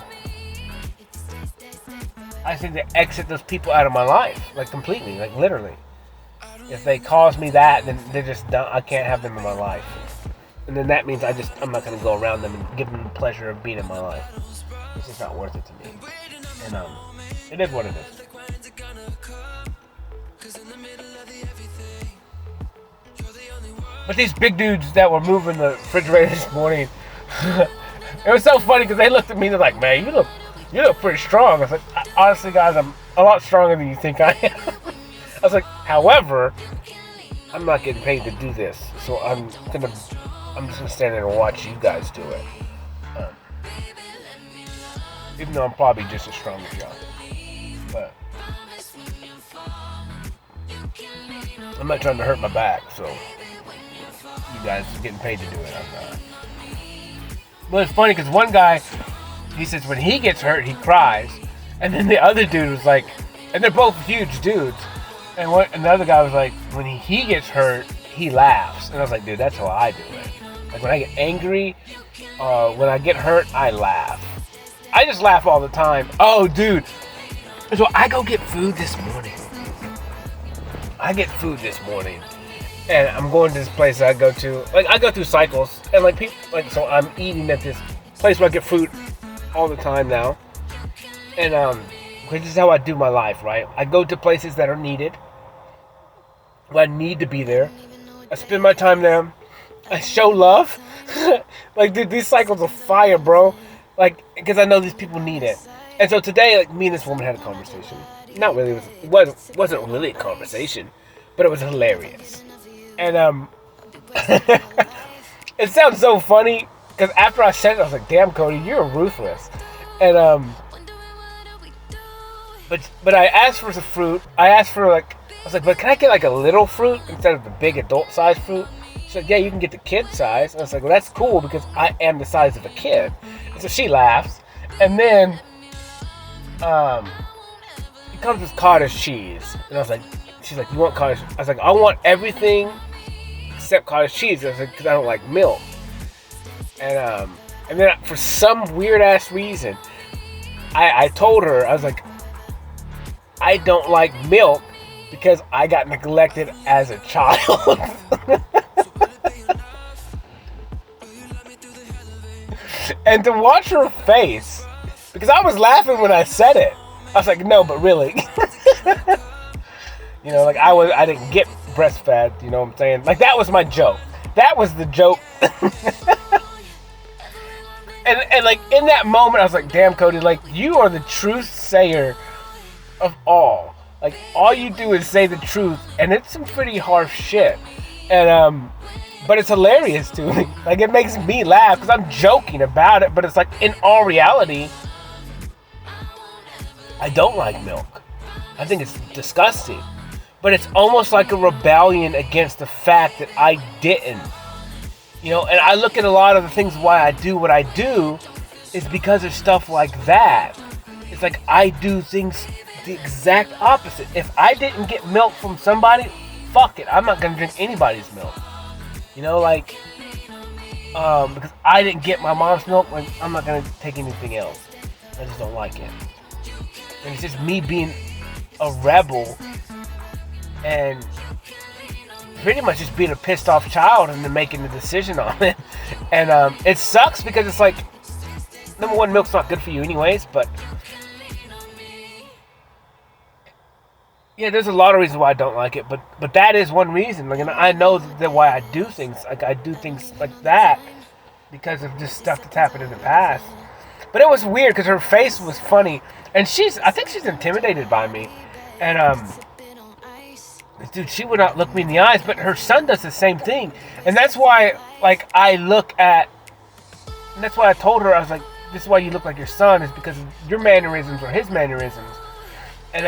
I think to exit those people out of my life, like completely, like literally. If they cause me that, then they're just done. I can't have them in my life. And then that means I'm not going to go around them and give them the pleasure of being in my life. It's just not worth it to me. And it is what it is. But these big dudes that were moving the refrigerator this morning, it was so funny because they looked at me and they're like, "Man, you look pretty strong." I was like, "Honestly, guys, I'm a lot stronger than you think I am." I was like, "However, I'm not getting paid to do this, so I'm just gonna stand there and watch you guys do it." Even though I'm probably just as strong as y'all, but I'm not trying to hurt my back, so you guys are getting paid to do it. I'm not. But it's funny because one guy, he says when he gets hurt, he cries, and then the other dude was like, and they're both huge dudes, and the other guy was like, when he gets hurt, he laughs, and I was like, dude, that's how I do it. Like when I get angry, when I get hurt, I laugh. I just laugh all the time. Oh, dude. So I go get food this morning. And I'm going to this place I go to. Like, I go through cycles. And, like, people, like, so I'm eating at this place where I get food all the time now. And, this is how I do my life, right? I go to places that are needed. Where I need to be there. I spend my time there. I show love. Like, dude, these cycles are fire, bro. Like, because I know these people need it. And so today, like, me and this woman had a conversation. Not really. It wasn't really a conversation, but it was hilarious. And it sounds so funny because after I said it, I was like, "Damn, Cody, you're ruthless." And but I asked for some fruit. I was like, "But can I get like a little fruit instead of the big adult-sized fruit?" She said, "Yeah, you can get the kid size." And I was like, "Well, that's cool because I am the size of a kid." And so she laughs, and then it comes with cottage cheese, and I was like, "She's like, you want cottage?" I was like, "I want everything except cottage cheese." I was like, "Because I don't like milk." And then for some weird ass reason, I told her, I was like, "I don't like milk because I got neglected as a child." And to watch her face, because I was laughing when I said it, I was like, "No, but really." You know, like I didn't get breastfed, you know what I'm saying? Like, that was my joke. That was the joke. And like, in that moment, I was like, "Damn, Cody, like, you are the truth sayer of all. Like, all you do is say the truth, and it's some pretty harsh shit." And but it's hilarious to me. Like, it makes me laugh because I'm joking about it, but it's like, in all reality, I don't like milk. I think it's disgusting. But it's almost like a rebellion against the fact that I didn't. You know, and I look at a lot of the things why I do what I do is because of stuff like that. It's like I do things the exact opposite. If I didn't get milk from somebody, fuck it. I'm not going to drink anybody's milk. You know, like, because I didn't get my mom's milk, like, I'm not going to take anything else. I just don't like it. And it's just me being a rebel and pretty much just being a pissed off child and then making the decision on it. And it sucks because it's like, number one, milk's not good for you anyways, but yeah, there's a lot of reasons why I don't like it, but that is one reason. Like, and I know that why I do things. Like, I do things like that because of just stuff that's happened in the past. But it was weird because her face was funny, and I think she's intimidated by me. And dude, she would not look me in the eyes, but her son does the same thing, and that's why, like, and that's why I told her, I was like, "This is why you look like your son, is because of your mannerisms or his mannerisms." And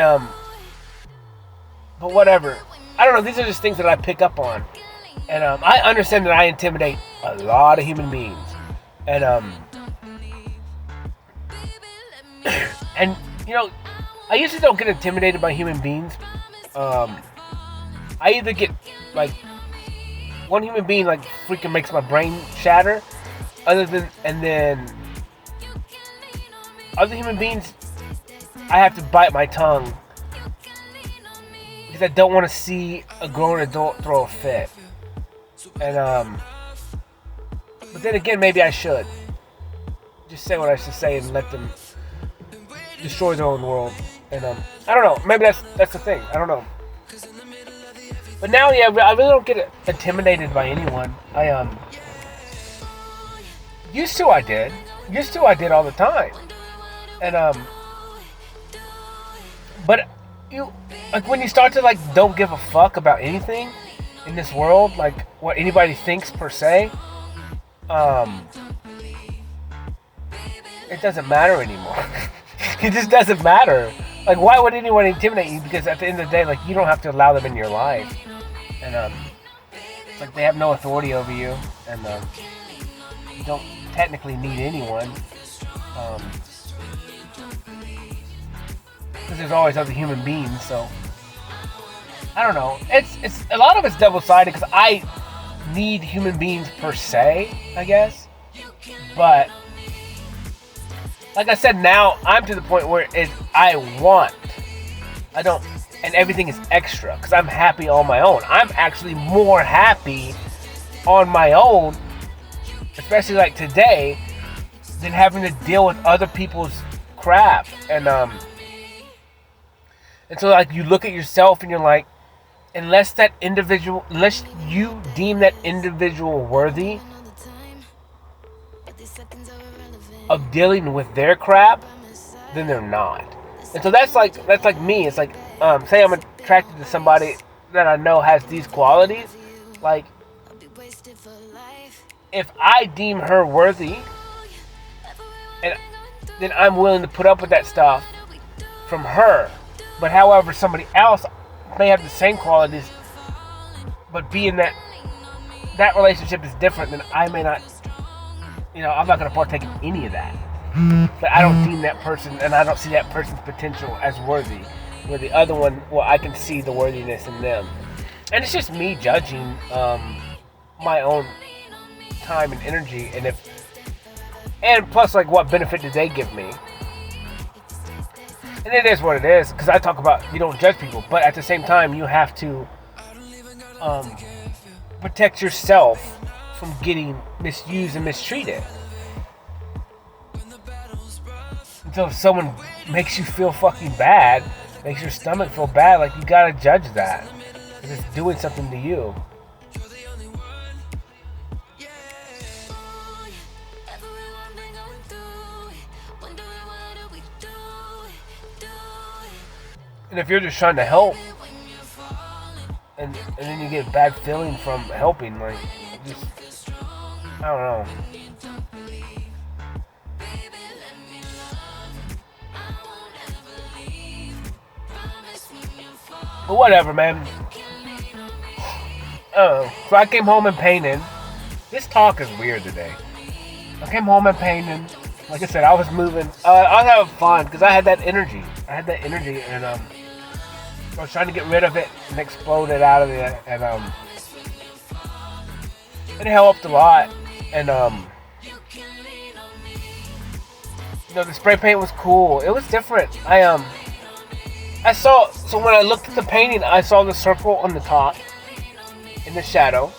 but whatever. I don't know. These are just things that I pick up on. And I understand that I intimidate a lot of human beings. And and you know, I usually don't get intimidated by human beings. I either get, like, one human being, like, freaking makes my brain shatter, and then other human beings, I have to bite my tongue because I don't want to see a grown adult throw a fit. And but then again, maybe I should just say what I should say and let them destroy their own world. And I don't know. Maybe that's the thing. I don't know. But now, yeah, I really don't get intimidated by anyone. I used to. I did all the time. And but you, like, when you start to, like, don't give a fuck about anything in this world, like what anybody thinks per se, it doesn't matter anymore. It just doesn't matter. Like, why would anyone intimidate you? Because at the end of the day, like, you don't have to allow them in your life. And it's like they have no authority over you, and you don't technically need anyone. Because there's always other human beings, so I don't know. It's a lot of it's double-sided because I need human beings per se, I guess. But like I said, now I'm to the point where I don't, and everything is extra because I'm happy on my own. I'm actually more happy on my own, especially like today, than having to deal with other people's crap. And so, like, you look at yourself and you're like, unless you deem that individual worthy of dealing with their crap, then they're not. And so that's like me. It's like, say I'm attracted to somebody that I know has these qualities. Like, if I deem her worthy, and then I'm willing to put up with that stuff from her. But however, somebody else may have the same qualities, but being that relationship is different, then I may not, I'm not going to partake in any of that. But I don't deem that person, and I don't see that person's potential as worthy. Where the other one, well, I can see the worthiness in them. And it's just me judging my own time and energy, and plus, like, what benefit did they give me? And it is what it is, because I talk about you don't judge people, but at the same time, you have to protect yourself from getting misused and mistreated. And so if someone makes you feel fucking bad, makes your stomach feel bad, like, you gotta judge that, because it's doing something to you. And if you're just trying to help, and then you get a bad feeling from helping, like, just, I don't know. But whatever, man. So I came home and painted. This talk is weird today. I came home and painted. Like I said, I was moving. I was having fun because I had that energy. And I was trying to get rid of it and explode it out of there, and it helped a lot. And the spray paint was cool. It was different. So when I looked at the painting, I saw the circle on the top in the shadow,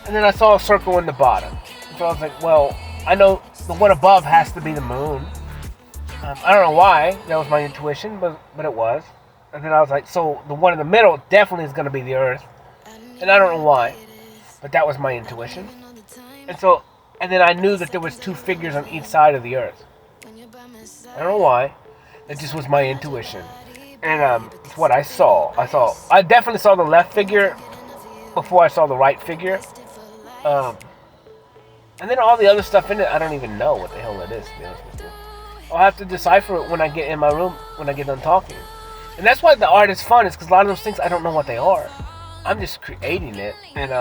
and then I saw a circle in the bottom. So I was like, well, I know the one above has to be the moon. I don't know why. That was my intuition, but it was. And then I was like, so the one in the middle definitely is going to be the Earth. And I don't know why, but that was my intuition. And then I knew that there was two figures on each side of the Earth. I don't know why. It just was my intuition. And it's what I saw. I definitely saw the left figure before I saw the right figure. And then all the other stuff in it, I don't even know what the hell it is, to be honest with you. I'll have to decipher it when I get in my room, when I get done talking. And that's why the art is fun, is because a lot of those things, I don't know what they are. I'm just creating it, and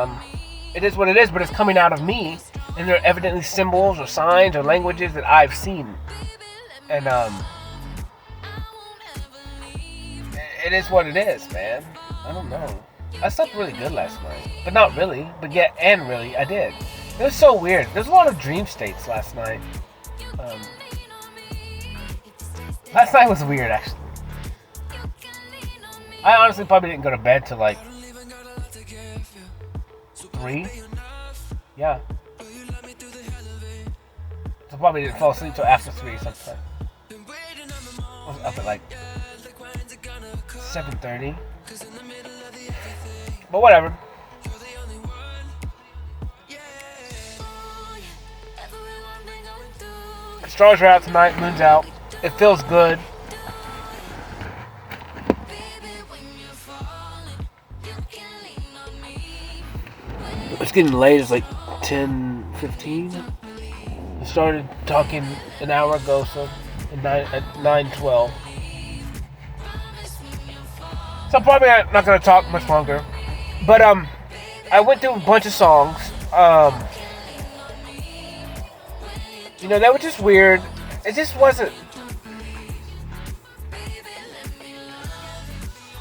it is what it is, but it's coming out of me, and they're evidently symbols or signs or languages that I've seen. And it is what it is, man. I don't know. I slept really good last night, but not really, but yet, and really, I did. It was so weird. There's a lot of dream states last night. Last night was weird, actually. I honestly probably didn't go to bed till like 3. Yeah. So probably didn't fall asleep till after 3 sometime. I was up at like 7:30. But whatever. The stars are out tonight, moon's out. It feels good. It's getting late. It's like 10:15. I started talking an hour ago, so at 9:12. So I'm probably not going to talk much longer. But I went through a bunch of songs. They were just weird. It just wasn't.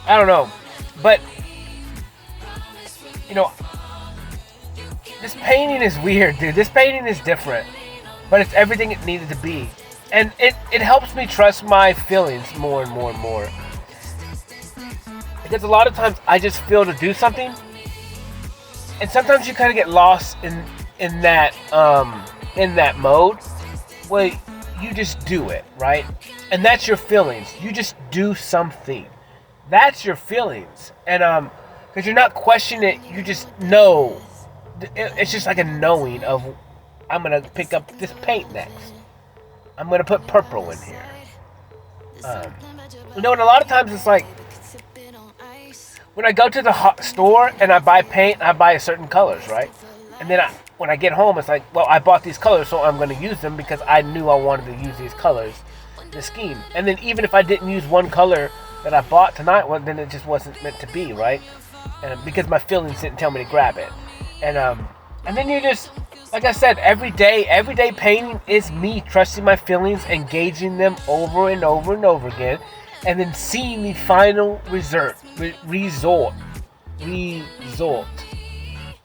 I don't know. But this painting is weird, dude. This painting is different. But it's everything it needed to be. And it helps me trust my feelings more and more and more. Because a lot of times I just feel to do something. And sometimes you kind of get lost in that mode. Where you just do it, right? And that's your feelings. You just do something. That's your feelings, and because you're not questioning it, you just know. It's just like a knowing of, I'm gonna pick up this paint next. I'm gonna put purple in here. And a lot of times it's like when I go to the store and I buy paint, I buy certain colors, right? And then when I get home, it's like, well, I bought these colors, so I'm gonna use them because I knew I wanted to use these colors, the scheme. And then even if I didn't use one color that I bought tonight, well, then it just wasn't meant to be, right? And because my feelings didn't tell me to grab it. And then you just, like I said, everyday painting is me trusting my feelings, engaging them over and over and over again, and then seeing the final result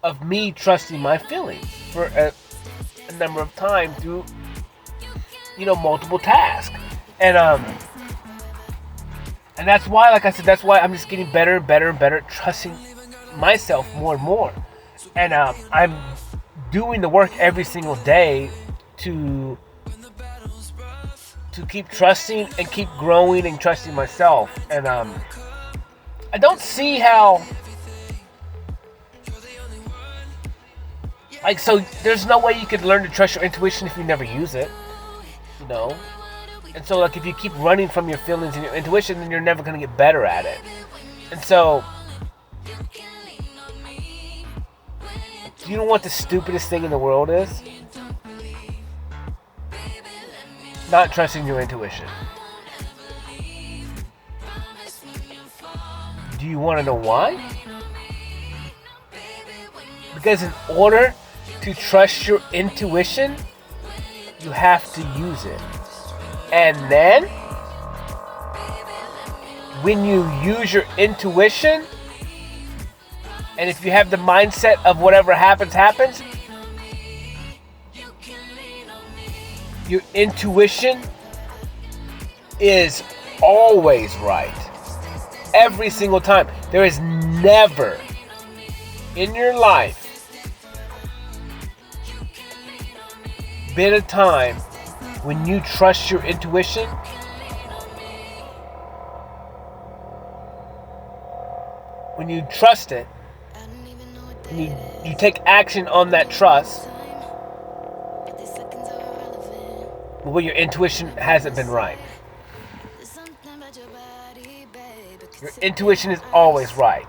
of me trusting my feelings for a number of times through, multiple tasks. And that's why, like I said, that's why I'm just getting better and better and better at trusting myself more and more. And I'm doing the work every single day to keep trusting and keep growing and trusting myself. And I don't see how, so there's no way you could learn to trust your intuition if you never use it, And so, if you keep running from your feelings and your intuition, then you're never going to get better at it. And so, do you know what the stupidest thing in the world is? Not trusting your intuition. Do you want to know why? Because in order to trust your intuition, you have to use it. And then, when you use your intuition, and if you have the mindset of whatever happens, your intuition is always right. Every single time. There is never in your life been a time when you trust your intuition when you trust it, and you take action on that trust, but when your intuition hasn't been right. Your intuition is always right.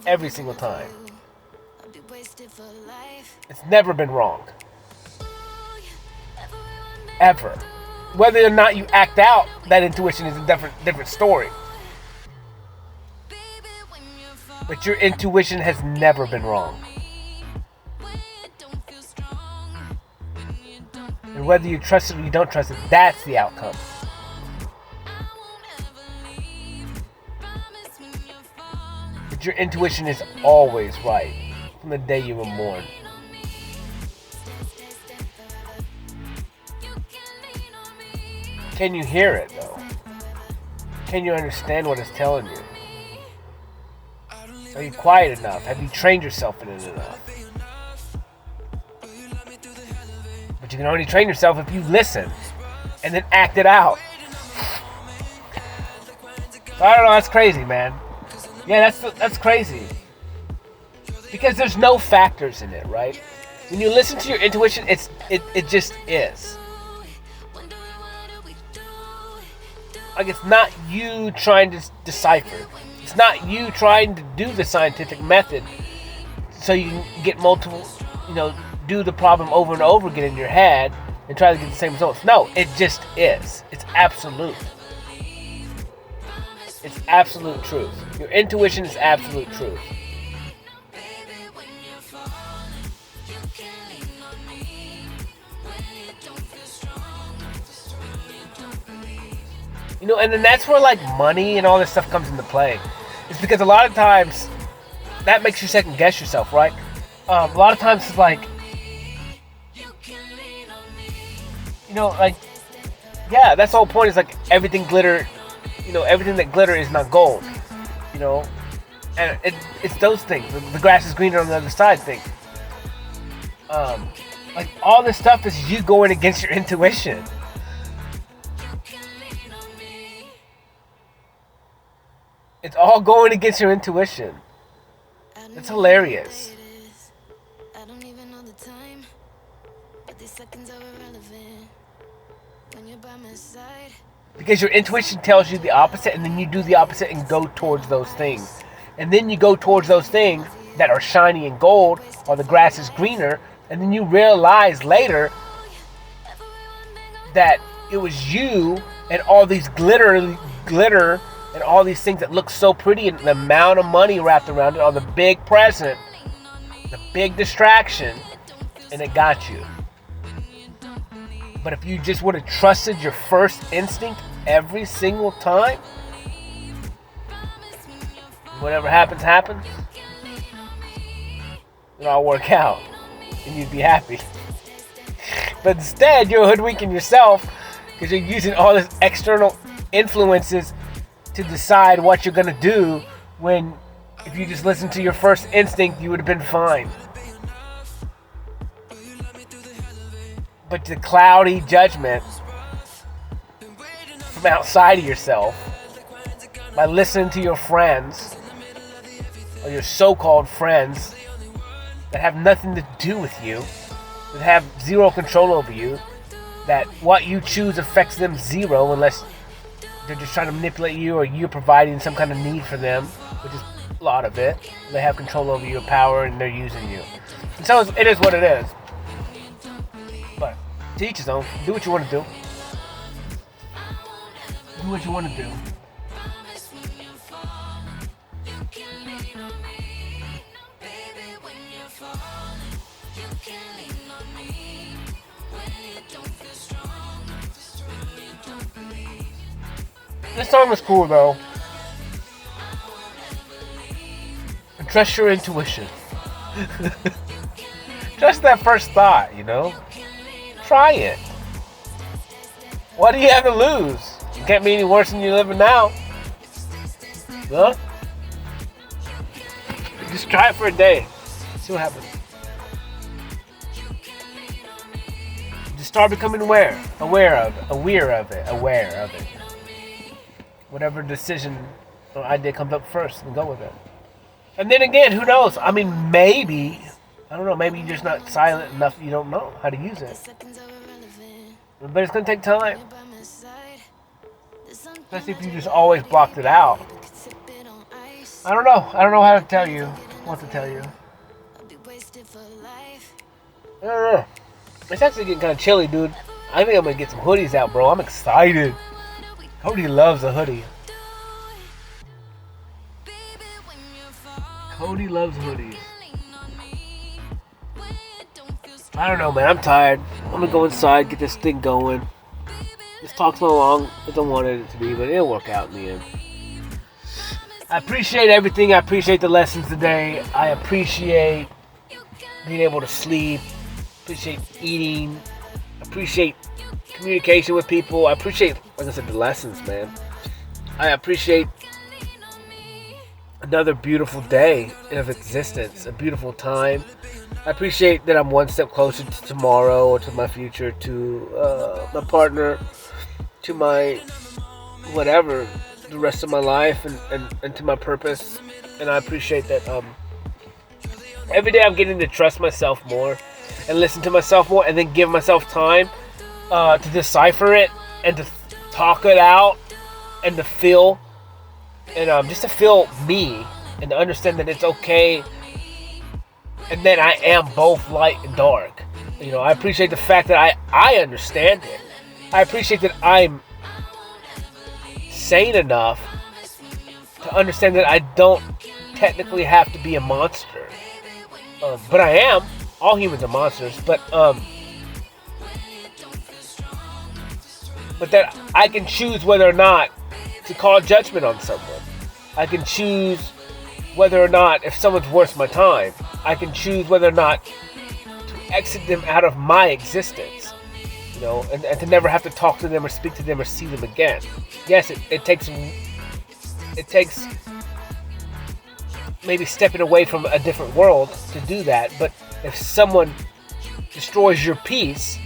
Every single time. It's never been wrong. Ever. Whether or not you act out that intuition is a different story. But your intuition has never been wrong. And whether you trust it or you don't trust it, that's the outcome. But your intuition is always right from the day you were born. Can you hear it though? Can you understand what it's telling you? Are you quiet enough? Have you trained yourself in it enough? But you can only train yourself if you listen and then act it out. So I don't know, that's crazy, man. Yeah, that's crazy. Because there's no factors in it, right? When you listen to your intuition, it just is. Like, it's not you trying to decipher. It's not you trying to do the scientific method so you can get multiple, do the problem over and over again in your head and try to get the same results. No, it just is. It's absolute. It's absolute truth. Your intuition is absolute truth. And then that's where money and all this stuff comes into play. It's because a lot of times that makes you second guess yourself, right? A lot of times it's yeah, that's the whole point, is everything glitter, everything that glitter is not gold, and it's those things, the grass is greener on the other side thing. All this stuff is you going against your intuition. It's all going against your intuition. It's hilarious. I don't even know the time, but these seconds are irrelevant when you're by my side. Because your intuition tells you the opposite, and then you do the opposite and go towards those things. And then you go towards those things that are shiny and gold, or the grass is greener, and then you realize later that it was you and all these glitter and all these things that look so pretty, and the amount of money wrapped around it, or the big present, the big distraction, and it got you. But if you just would have trusted your first instinct every single time, whatever happens, happens, it'll all work out, and you'd be happy. But instead, you're hoodwinking yourself because you're using all these external influences to decide what you're going to do, when if you just listened to your first instinct, you would have been fine. But the cloudy judgment from outside of yourself, by listening to your friends, or your so-called friends, that have nothing to do with you, that have zero control over you, that what you choose affects them zero unless they're just trying to manipulate you, or you're providing some kind of need for them, which is a lot of it. They have control over your power and they're using you. And so it is what it is. But to each his own. Do what you want to do. Do what you want to do. This song is cool though. Trust your intuition. Trust that first thought, you know? Try it. What do you have to lose? You can't be any worse than you're living now. Huh? Just try it for a day. See what happens. Just start becoming aware of it. Whatever decision or idea comes up first, and go with it. And then again, who knows? I mean, maybe, I don't know, maybe you're just not silent enough, you don't know how to use it. But it's going to take time. Especially if you just always blocked it out. I don't know how to tell you, what to tell you. I don't know. It's actually getting kind of chilly, dude. I think I'm going to get some hoodies out, bro. I'm excited. Cody loves a hoodie. Cody loves hoodies. I don't know, man. I'm tired. I'm gonna go inside, get this thing going. This talk's so long as I wanted it to be, but it'll work out in the end. I appreciate everything. I appreciate the lessons today. I appreciate being able to sleep. Appreciate eating. Appreciate communication with people. I appreciate, like I said, the lessons, man. I appreciate another beautiful day of existence, a beautiful time. I appreciate that I'm one step closer to tomorrow, or to my future, to my partner, to my whatever, the rest of my life, and to my purpose. And I appreciate that every day I'm getting to trust myself more, and listen to myself more, and then give myself time to decipher it, and to talk it out, and to feel, and just to feel me, and to understand that it's okay, and that I am both light and dark. You know, I appreciate the fact that I understand it. I appreciate that I'm sane enough to understand that I don't technically have to be a monster, but I am. All humans are monsters, but that I can choose whether or not to call judgment on someone. I can choose whether or not, if someone's worth my time, I can choose whether or not to exit them out of my existence, you know, and to never have to talk to them or speak to them or see them again. Yes, it takes maybe stepping away from a different world to do that, but if someone destroys your peace,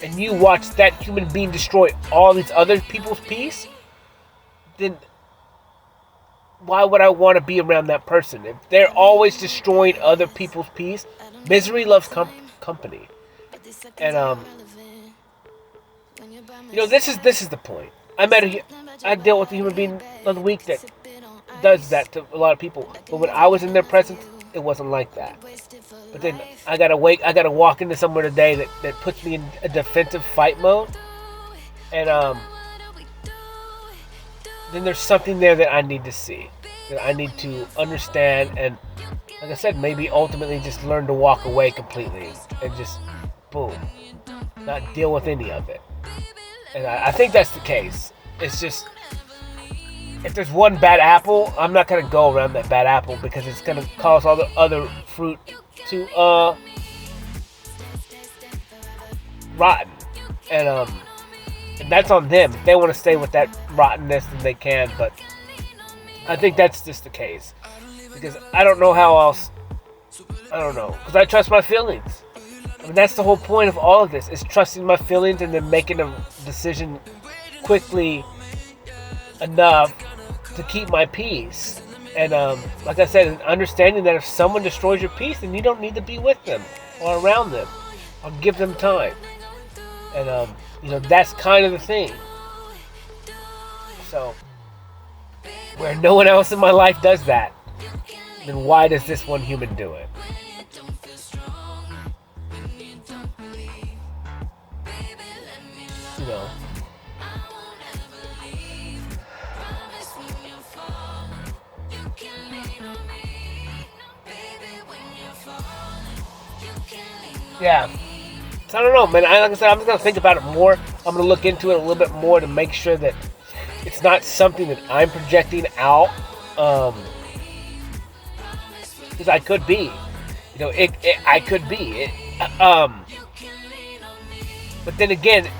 and you watch that human being destroy all these other people's peace, then why would I want to be around that person? If they're always destroying other people's peace, misery loves company. And this is the point. I dealt with a human being the other week that does that to a lot of people. But when I was in their presence, it wasn't like that. But then I gotta walk into somewhere today that puts me in a defensive fight mode. And then there's something there that I need to see, that I need to understand, and like I said, maybe ultimately just learn to walk away completely and just boom, not deal with any of it. And I think that's the case. It's just, if there's one bad apple, I'm not gonna go around that bad apple because it's gonna cause all the other fruit to rotten. And that's on them. If they want to stay with that rottenness, then they can. But I think that's just the case. Because I don't know how else. I don't know. Because I trust my feelings. I mean, that's the whole point of all of this. Is trusting my feelings and then making a decision quickly enough to keep my peace. And like I said, understanding that if someone destroys your peace, then you don't need to be with them or around them. Or give them time. And that's kind of the thing. So, where no one else in my life does that, then why does this one human do it? Yeah. So I don't know, man. Like I said, I'm just going to think about it more. I'm going to look into it a little bit more to make sure that it's not something that I'm projecting out. Because I could be. I could be. But then again,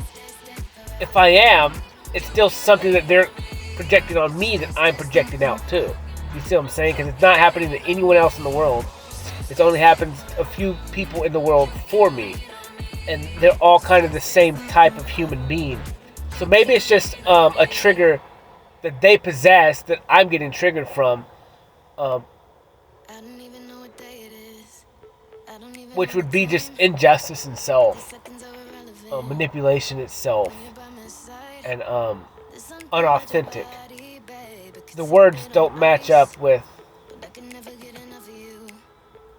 if I am, it's still something that they're projecting on me that I'm projecting out too. You see what I'm saying? Because it's not happening to anyone else in the world. It only happens a few people in the world for me. And they're all kind of the same type of human being. So maybe it's just a trigger that they possess that I'm getting triggered from. Which would be just injustice itself. Manipulation itself. And unauthentic. The words don't match up with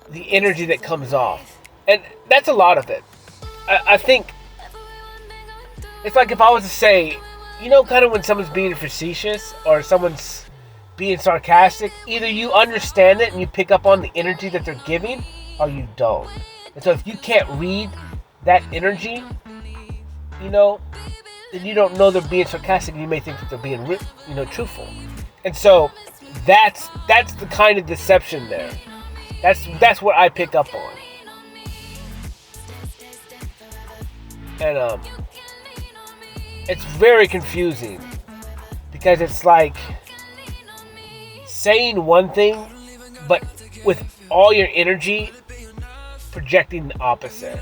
the energy that comes off. And that's a lot of it. I think it's like if I was to say, kind of when someone's being facetious or someone's being sarcastic, either you understand it and you pick up on the energy that they're giving, or you don't. And so if you can't read that energy, then you don't know they're being sarcastic, and you may think that they're being, truthful. And so that's the kind of deception there. That's what I pick up on. And it's very confusing because it's like saying one thing, but with all your energy projecting the opposite.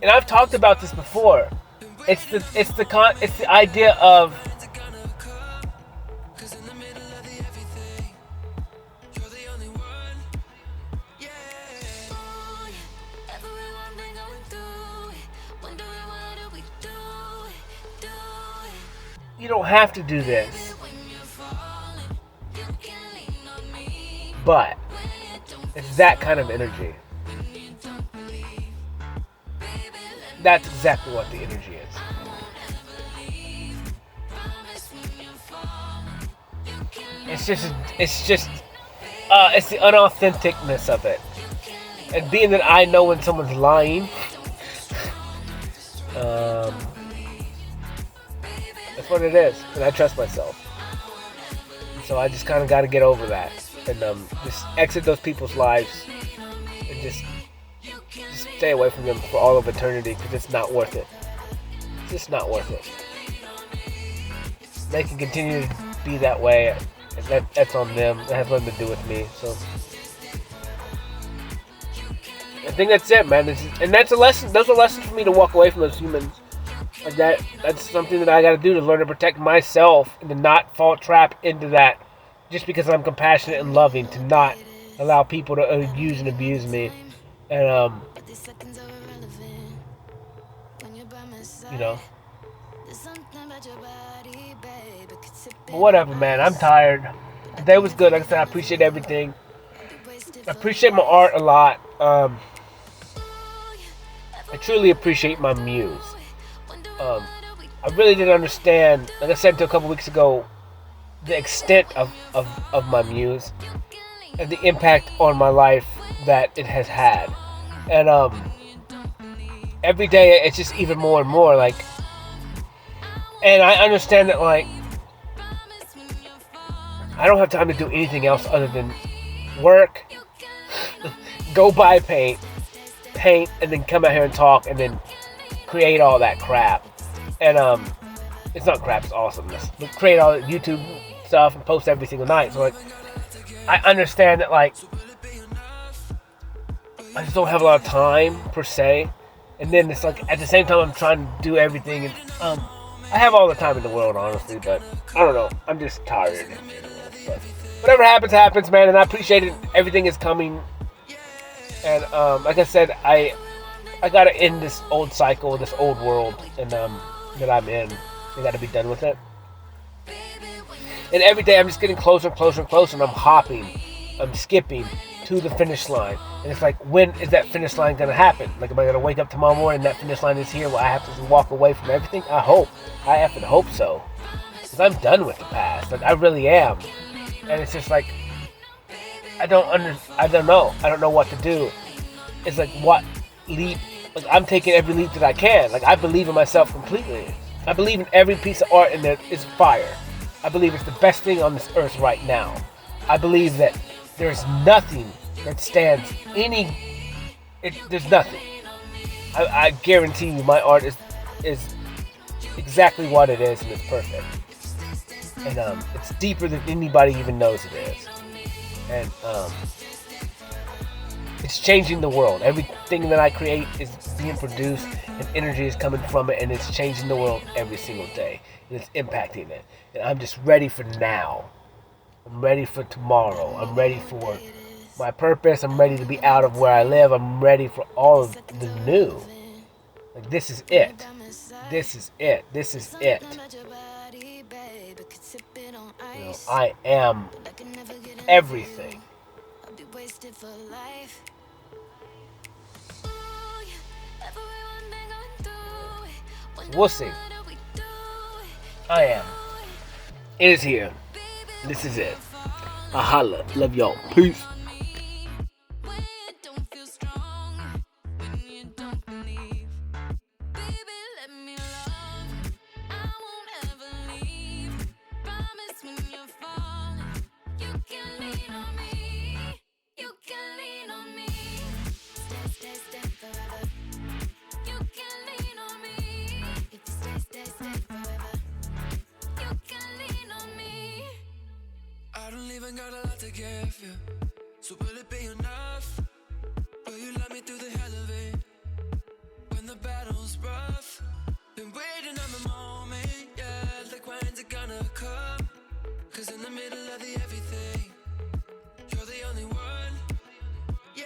And I've talked about this before. It's the idea of you don't have to do this, but it's that kind of energy. That's exactly what the energy is. It's the unauthenticness of it. And being that I know when someone's lying, that's what it is. And I trust myself. And so I just kind of got to get over that. And just exit those people's lives. And just stay away from them for all of eternity, because it's not worth it. It's just not worth it. They can continue to be that way. And that's on them. It has nothing to do with me. So I think that's it, man. And that's a lesson. Those are lessons for me to walk away from those humans Like that's something that I got to do to learn to protect myself and to not fall trap into that. Just because I'm compassionate and loving, to not allow people to use and abuse me, and But these seconds are irrelevant when you're by my you know. side. There's something about your body, babe. It could sip But it on whatever, man. I'm ice. tired. I Today could was never good. Like I get said, I enough appreciate of you. everything. I'll be wasted I for appreciate my life. art a lot. Ooh, yeah. I Everywhere truly where do we appreciate my do muse. it? Wonder Um, what do we I really didn't do? understand, like I said to a couple weeks ago, the extent of my muse You can and lean the on impact me on my life when that you it don't has feel had. strong. And When you don't believe. every day it's just even more and more like, I and won't I ever understand that like leave. Promise when you're falling. I don't have time to do anything else Lean other on than me. work, You can lean on go me. buy paint, Stay paint, and then come out here and talk and then You can lean on create all that me. crap. If you And stay forever. it's not crap, it's awesomeness. We create all the YouTube stuff and post every single night. So like I understand that like I just don't have a lot of time per se. And then it's like at the same time I'm trying to do everything and I have all the time in the world honestly, but I don't know. I'm just tired in general. But whatever happens, happens, man, and I appreciate it. Everything is coming and like I said, I gotta end this old cycle, this old world and that I'm in. I gotta be done with it. And every day I'm just getting closer and closer and closer, and I'm hopping, I'm skipping to the finish line. And it's like, when is that finish line gonna happen? Like, am I gonna wake up tomorrow morning and that finish line is here? Will I have to walk away from everything? I hope. I effing hope so. Because I'm done with the past. Like, I really am. And it's just like, I don't know. I don't know what to do. It's like, what leap? Like, I'm taking every leap that I can. Like, I believe in myself completely. I believe in every piece of art in there is fire. I believe it's the best thing on this earth right now. I believe that there's nothing that stands there's nothing. I guarantee you my art is exactly what it is and it's perfect. And it's deeper than anybody even knows it is. And it's changing the world. Everything that I create is being produced and energy is coming from it and it's changing the world every single day. And it's impacting it. And I'm just ready for now. I'm ready for tomorrow. I'm ready for my purpose. I'm ready to be out of where I live. I'm ready for all of the new. Like, this is it. This is it. This is it. You know, I am everything. I'll be wasted for life. We'll see. I am. It is here. This is it. I holla. Love y'all. Peace. I don't even got a lot to give you, so will it be enough? Will you love me through the hell of it? When the battle's rough, been waiting on the moment, yeah. Like, when's it gonna come? Cause in the middle of the everything, you're the only one, yeah.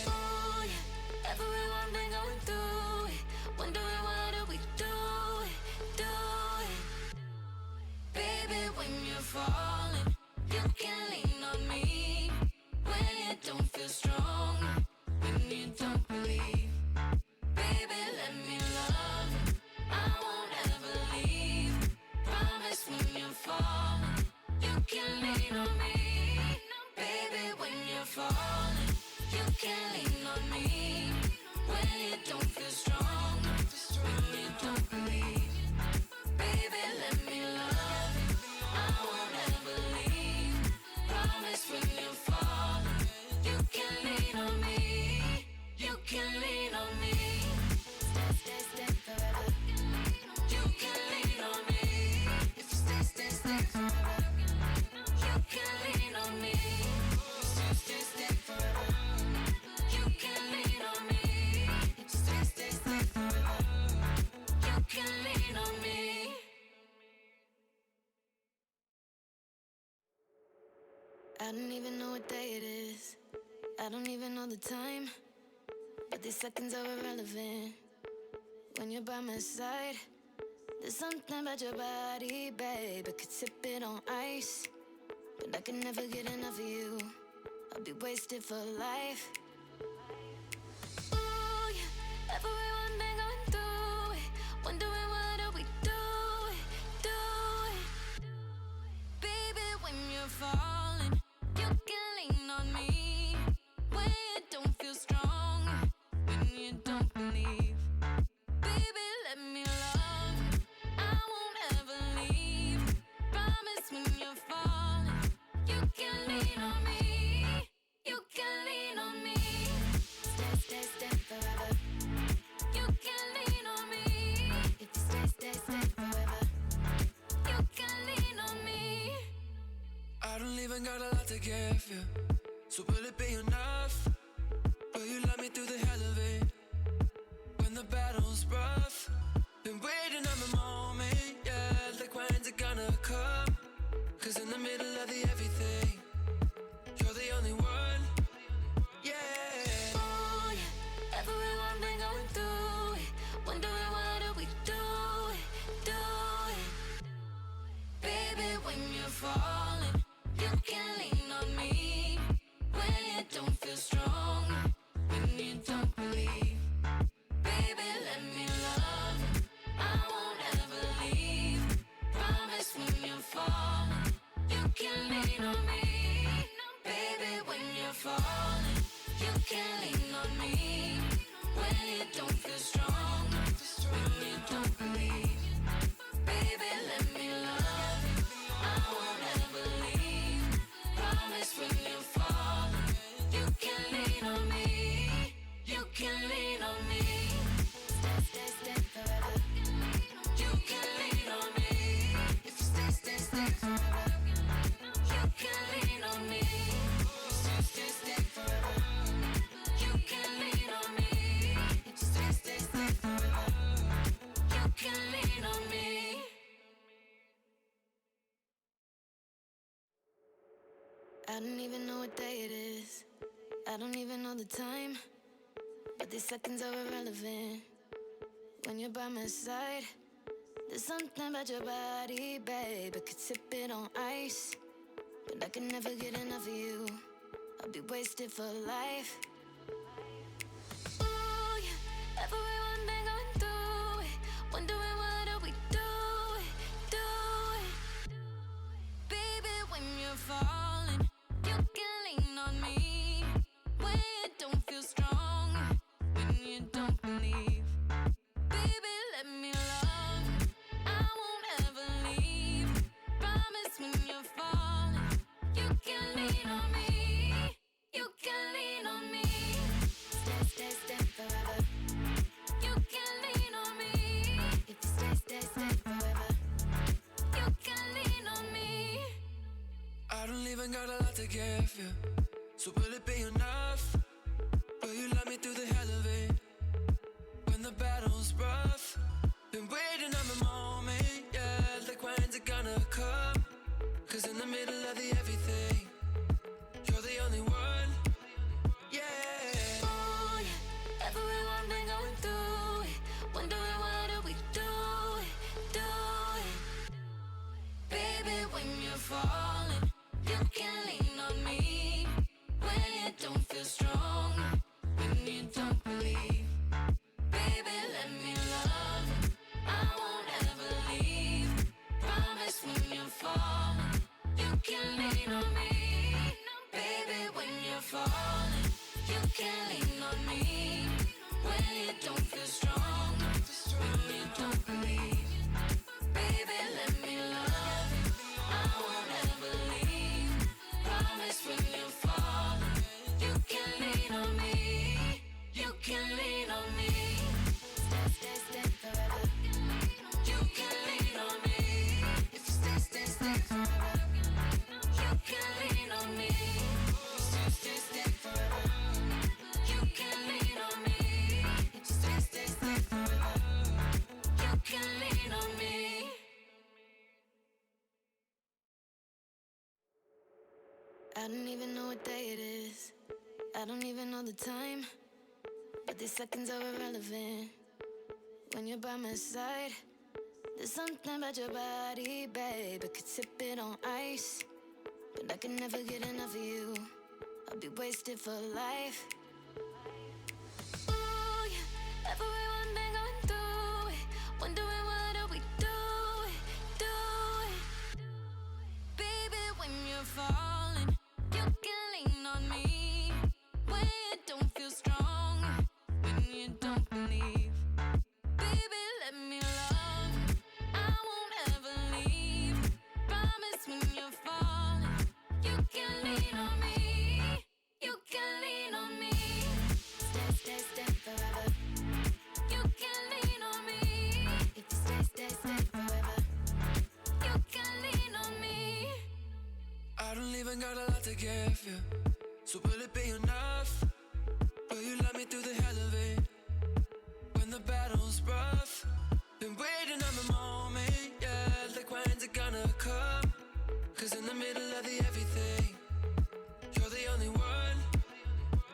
Oh, yeah. Everyone been going through it, wondering what do we do it, baby, when you're falling. You can lean on me when you don't feel strong, when you don't believe. Baby, let me love. I won't ever leave. Promise when you're falling, you can lean on me. Baby, when you're falling, you can lean on me when you don't feel strong, when you don't believe. Baby, let me love. I won't ever leave. Promise when you're falling, you can lean on me. You can lean on me. Stay forever. You can lean on me. If you stay forever. You can lean on me. Stay forever. You can lean on me. If you I don't even know what day it is. I don't even know the time. But these seconds are irrelevant when you're by my side. There's something about your body, babe. I could sip it on ice, but I can never get enough of you. I'll be wasted for life. Ooh, yeah. Everyone been going through it, wondering what are we doing, Baby, when you're falling, you can lean on me. When you don't feel strong, when you don't believe. Baby, let me love you. I won't ever leave. Promise when you're falling, you can lean on me. You can lean on me. Stay, stay, stay forever. You can lean on me. If you stay, stay, stay forever. You can lean on me. I don't even got a lot to give you, so will it be enough? Will you love me through the hell of it? When the battle's rough, been waiting on the moment, yeah. Like when's it gonna come? Cause in the middle of the everything, you're the only one, yeah. Ooh, yeah. Everyone been going through it, wondering what are we doing, Baby, when you're falling, you can lean on me. When you don't feel strong, when you don't believe. Baby, let me love you. I won't ever leave. Promise when you're falling, you can lean on me. Baby, when you're falling, you can lean on me. When you don't feel strong, when you don't believe. Baby, let me love you. I won't ever leave. Promise when you're falling, you can lean on me. You can lean on me. Stay, stay, stay forever. You can lean on me. If you stay, stay, stay forever. You can lean on me. Stay, stay, stay forever. You can lean on me. If you stay, stay, stay forever. You can lean on me. I don't even know what day it is. I don't even know the time. But these seconds are irrelevant when you're by my side. There's something about your body, babe. I could sip it on ice, but I can never get enough of you. I'll be wasted for life. Ooh, yeah. Everyone been going through it, wondering what are we doing, Baby, when you're falling, you can lean on me. When you don't feel strong, when you don't believe. Baby, let me love you. I won't ever leave. Promise when you're falling, you can lean on me. You can lean on me. Stay, stay, stay forever. You can lean on me. If you stay, stay, stay forever. You can lean on me. I don't even got a lot to give you, so will it be enough? Will you love me through the hell of it? When the battle's rough, been waiting on the moment, yeah. Like when's it gonna come? Cause in the middle of the everything, you're the only one, yeah. Ooh, yeah. Everyone been going through it, wondering what are we doing, Baby, when you're falling, you can lean on me. When you don't feel strong, when you don't believe. Baby, let me love you. I won't ever leave. Promise when you're falling, you can lean on me. Baby, when you're falling, you can lean on me. When you don't feel strong, when you don't believe. Baby, let me love you. I won't ever leave. Promise when you're falling, you can lean on me. You can lean on me. Stay, stay, stay forever. You can lean on me. If you stay, stay, stay forever. You can lean on me. Stay, stay, stay forever. You can lean on me. I don't even know what day it is. I don't even know the time. But these seconds are irrelevant when you're by my side. There's something about your body, babe. I could sip it on ice, but I can never get enough of you. I'll be wasted for life. Ooh, yeah. Everyone been going through it, wondering what do we do it, do it. Baby, when you're falling, you can lean on me. When you don't feel strong, when you don't believe. Baby, let me love you. I won't ever leave. Promise when you're falling, you can lean on me. You can lean on me. Stay, stay, stay forever. You can lean on me. If you stay, stay, stay forever. You can lean on me. I don't even got a lot to give you, so will it be enough? Will you love me through the hell of it? When the battle's rough, been waiting on the moment, yeah. Like when's it gonna come? Cause in the middle of the everything, you're the only one,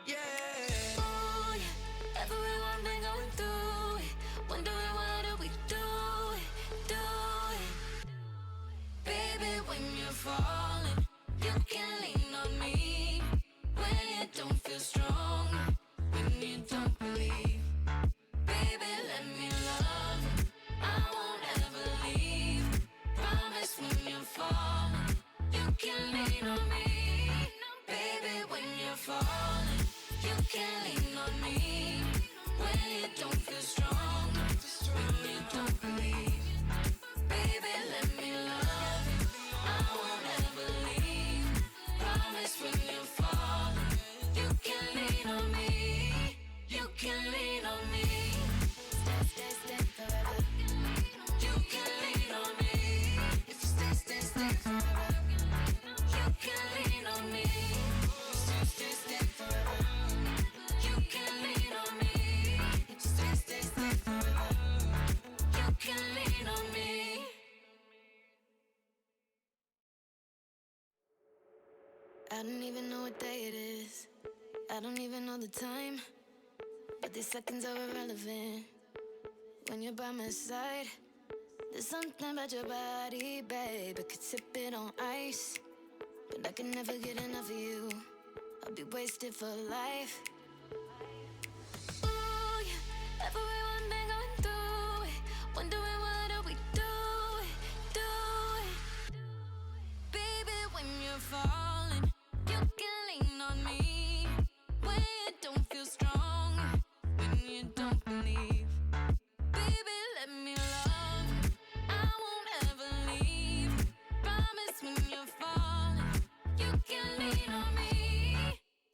yeah. Ooh, yeah. Everyone been going through it, wondering what do we do it, do it. Baby, when you're falling, you can lean on me. When you don't feel strong, when you don't believe. Baby, let me love you. I won't ever leave. Promise when you're falling, you can lean on me. Baby, when you're falling, you can lean on me. When you don't feel strong, when you don't believe. Baby, let me love you. I won't ever leave. Promise when you're falling, you can lean on me. You can lean on me. Stay, stay, stay forever. You can lean on me. If you stay, stay, stay forever. You can lean on me. Stay, stay, stay forever. You can lean on me. If you stay, stay, stay forever. You can lean on me. I don't even know what day it is. I don't even know the time. But these seconds are irrelevant when you're by my side. There's something about your body, babe. I could sip it on ice, but I can never get enough of you. I'll be wasted for life. Ooh, yeah. Everyone been going through it, wondering what do we do it, do it. Baby, when you're falling, you can lean on me. When you don't feel strong, when you don't believe. Baby, let me love you. I won't ever leave. Promise when you're falling, you can lean on me.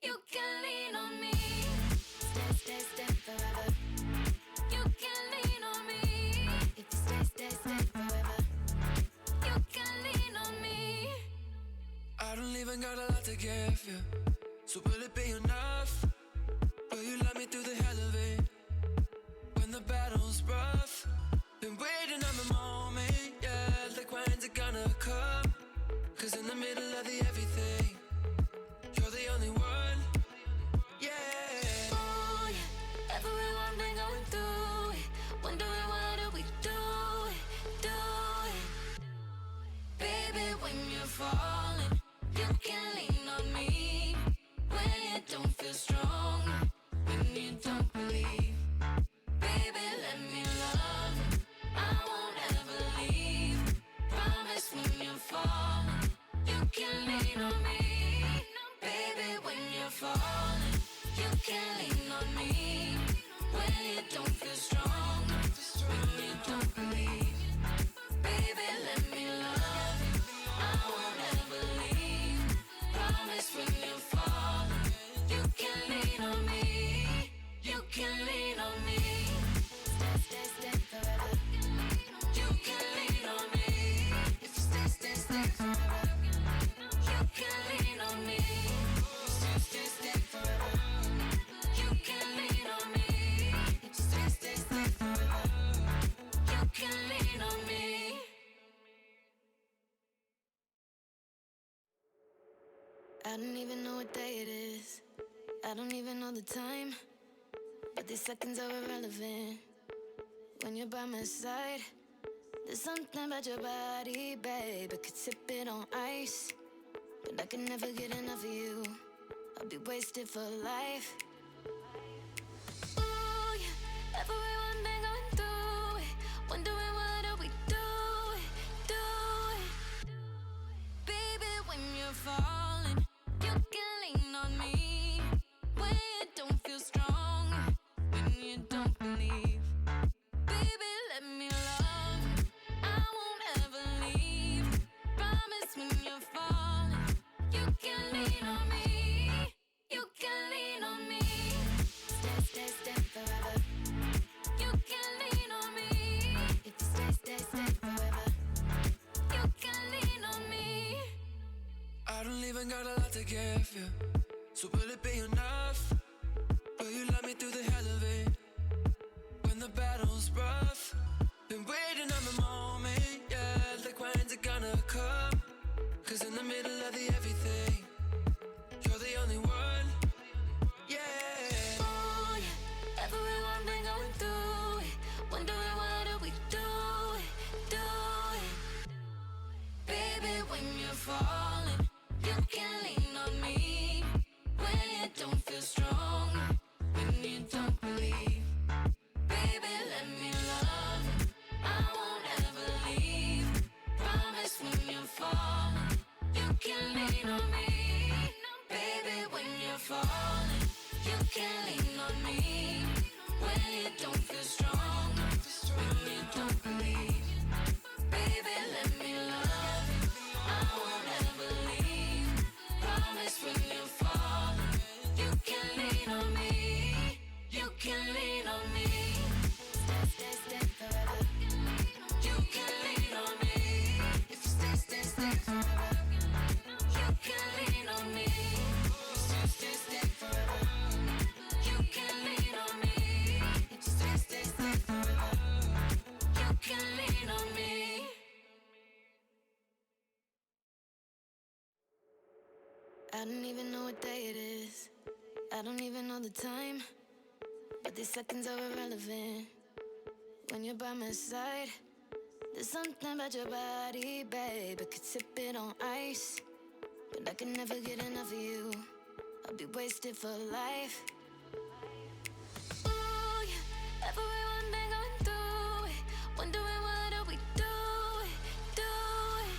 You can lean on me. Stay, stay, stay forever. You can lean on me. If you stay, stay, stay forever. You can lean on me. I don't even got a lot to give you, so will it be enough? Will you love me through the hell of it? When the battle's rough, been waiting on the moment, yeah. Like when's it gonna come? Cause in the middle of the everything, you're the only one, yeah. Ooh, yeah. Everyone been going through it, wondering what do we do it, do it. Baby, when you're falling, you can lean on me. When you don't feel strong, when you don't believe. Baby, let me love you. I won't ever leave. Promise when you're falling, you can lean on me. Baby, when you're falling, you can lean on me. When you don't feel strong, when you don't believe. Baby, let me love you. I won't ever leave. Promise when you're falling, you can lean on me. You can lean on me. Stay, stay, stay forever. You can lean on me. If you stay, stay, stay forever. You can lean on me. Stay, stay, stay forever. You can lean on me. If you stay, stay, stay forever. I don't even know what day it is. I don't even know the time. But these seconds are irrelevant when you're by my side. There's something about your body, babe. I could sip it on ice, but I can never get enough of you. I'll be wasted for life. Ooh, yeah, everyone been going through it, wondering what do we do it, do it. Baby, when you're falling, you can lean on me. When you don't feel strong, when you don't believe. Baby, let me love, I won't ever leave. Promise when you're falling, you can lean on me. You can lean on me. Stay, stay, stay forever. You can lean on me. If you stay, stay, stay forever. You can lean on me. I don't even got a lot to give you, so will it be enough? Will you love me through the hell of it? When the battle's rough, been waiting on the moment, yeah. Like when's it gonna come? Cause in the middle of the everything, you're the only one, yeah. Ooh, yeah, everyone been going through it, wondering what do we do it, do it. Baby, when you're falling, you can lean on me. When you don't feel strong, when you don't believe. Baby, let me love, I won't ever leave. Promise when you're falling, you can lean on me. Baby, when you're falling, you can lean on me. When you don't feel strong, when you don't believe. Baby, let me love, I won't ever leave. Promise when you're falling, you can lean on me. You can lean on me. Stay, stay, stay forever. You can lean on me. If you stay, stay, stay forever. You can lean on me. Stay, stay, stay forever. You can lean on me. If you stay, stay, stay forever. You can lean on me. I don't even know what day it is. I don't even know the time. But these seconds are irrelevant when you're by my side. There's something about your body, babe. I could sip it on ice, but I can never get enough of you. I'll be wasted for life. Ooh, yeah, everyone been going through it, wondering what do we do it, do it.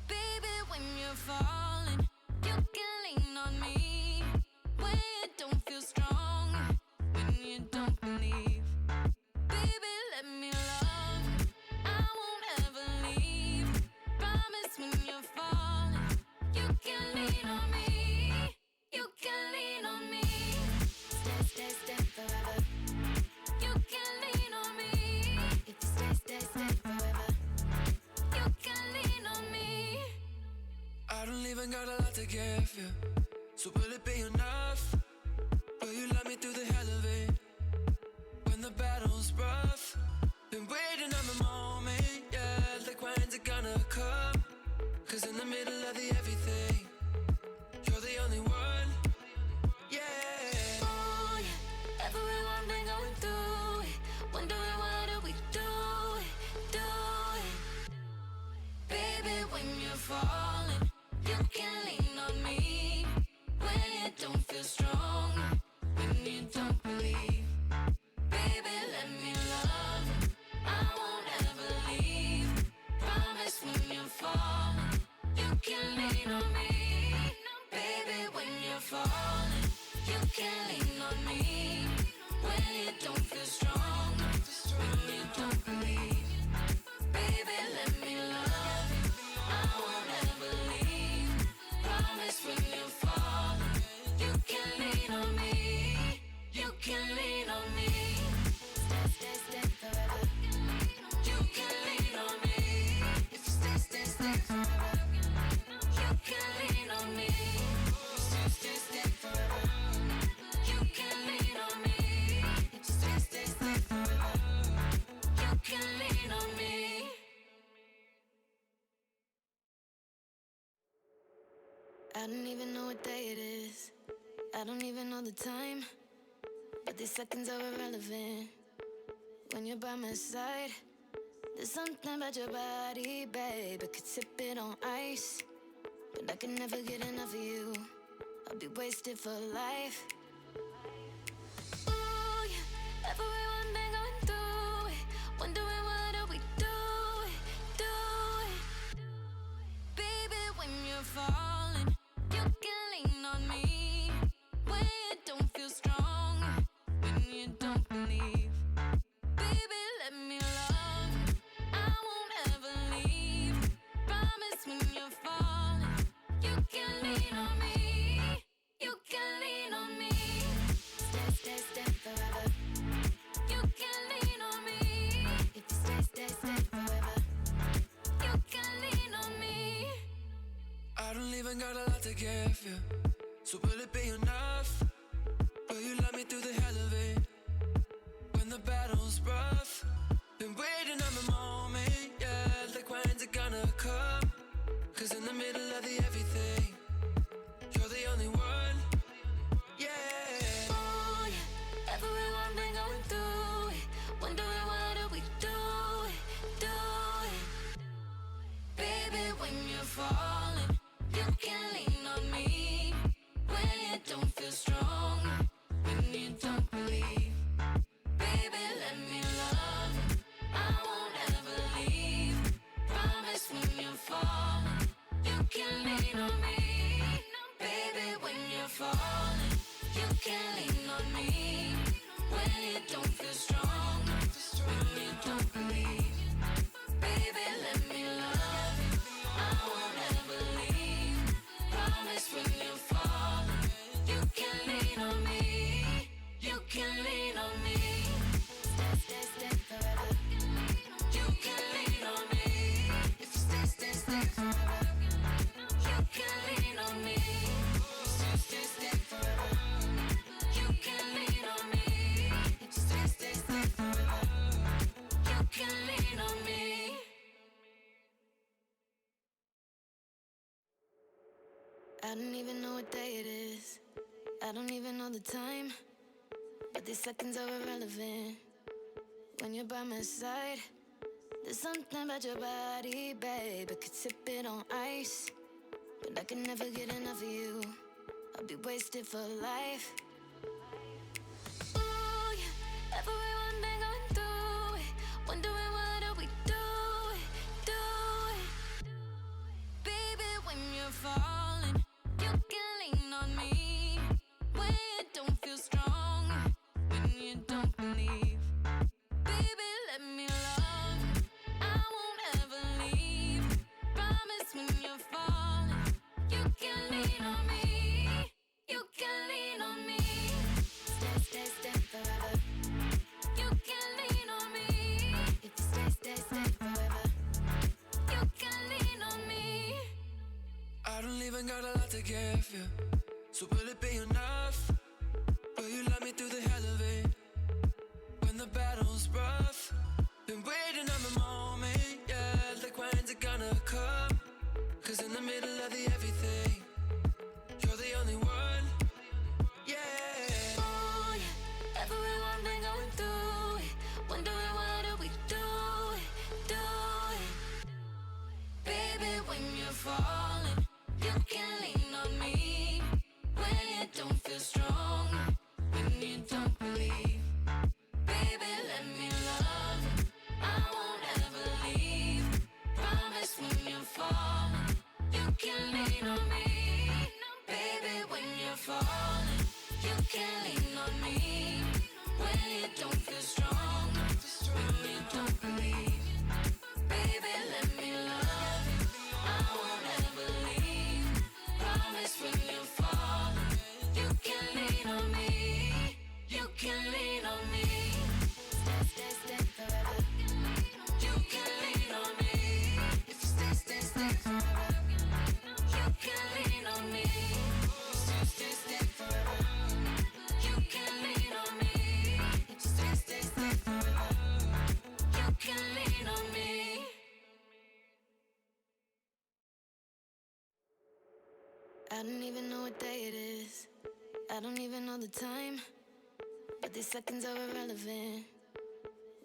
Baby, when you're falling, you can lean on me. When you don't feel strong, when you don't believe. Baby, let me love, I won't ever leave. Promise when you're falling, you can lean on me. You can lean on me. Stay, stay, stay forever. You can lean on me. If you stay, stay, stay forever. You can lean on me. I don't even got a lot to give you, so will it be enough? Will you love me through the hell of it? When the battle's rough, been waiting on the moment, yeah. Like when's it gonna come? Cause in the middle of the everything, you're the only one, yeah. Ooh, yeah, everyone been going through it, wondering what do we do it, do it. Baby, when you're falling, you can lean on me. When you don't feel strong, when you don't believe. Baby, let me love, I won't ever leave. Promise when you're falling, you can lean on me. Baby, when you're falling, you can lean on me. When you don't feel strong, when you don't believe. Baby, let me love, I won't ever leave. Promise when you're falling, you can lean on me. You can lean on me. Stay, stay, stay forever. You can lean on me. If you stay, stay, stay forever. You can lean on me. Stay, stay, stay forever. You can lean on me. If you stay, stay, stay I don't even know what day it is. I don't even know the time. But these seconds are irrelevant when you're by my side. There's something about your body, babe. I could sip it on ice, but I can never get enough of you. I'll be wasted for life. Ooh, yeah. Everyone been going through it, wondering what do we do it. Baby, when you're falling, you can lean on me. When you don't feel strong, when you don't believe. Baby, let me love you. I won't ever leave. Promise when you're falling, you can lean on me. You can lean on me. Stay, stay, stay forever. You can lean on me. If you stay, stay, stay forever. You can lean on me. I don't even got a lot to give you, so will it be enough? Will you love me through the hell of it? When the battle's rough, been waiting on the moment, yeah. Like when's it gonna come? Cause in the middle of the everything, you're the only one, yeah. Ooh, yeah. Everyone been going through it, wondering what do we do it. Baby, when you're falling, you can lean on me. When you don't feel strong, when you don't believe. Baby, let me love you. I won't ever leave. Promise when you're falling, you can lean on me. Baby, when you're falling, you can lean on me. When you don't feel strong, when you don't believe. Baby, let me love you. I won't ever leave. Promise when you're falling, you can lean on me. You can lean on me. Stay, stay, stay forever. You can lean on me. If you stay, stay, stay forever. You can lean on me. Stay, stay, stay forever. You can lean on me. If you stay, stay, stay forever. You can lean on me. I don't even know what day it is. I don't even know the time. But these seconds are irrelevant when you're by my side. There's something about your body, babe. I could sip it on ice, but I can never get enough of you. I'll be wasted for life. Ooh, yeah. Everyone been going through it, wondering what do we do it. Baby, when you're falling, you can lean on me. When you don't feel strong, when you don't believe. Baby, let me love you. I won't ever leave. Promise when you're falling, you can lean on me. You can lean on me. Stay, stay, stay forever. You can lean on me. If you stay, stay, stay forever. You can lean on me. I don't even got a lot to give you, so will it be enough? Will you love me through the hell of it? When the battle's rough, been waiting on the moment, yeah. Like when's it gonna come? Cause in the middle of the everything, you're the only one, yeah. Ooh, yeah. Everyone been going through it, wondering what do we do it. Baby, when you're falling, you can lean on me. When you don't feel strong, when you don't believe. Baby, let me love you. I won't ever leave. Promise when you're falling, you can lean on me. Baby, when you're falling, you can lean on me. When you don't feel strong, when you don't believe. Baby, let me love you. I won't ever leave. Promise when you're falling, you can lean on me. You can lean on me. Stay, stay, stay forever. You can lean on me. If you stay, stay, stay forever. You can lean on me. Stay, stay, stay forever. You can lean on me. If you stay, stay, stay forever. You I don't even know what day it is. I don't even know the time. But these seconds are irrelevant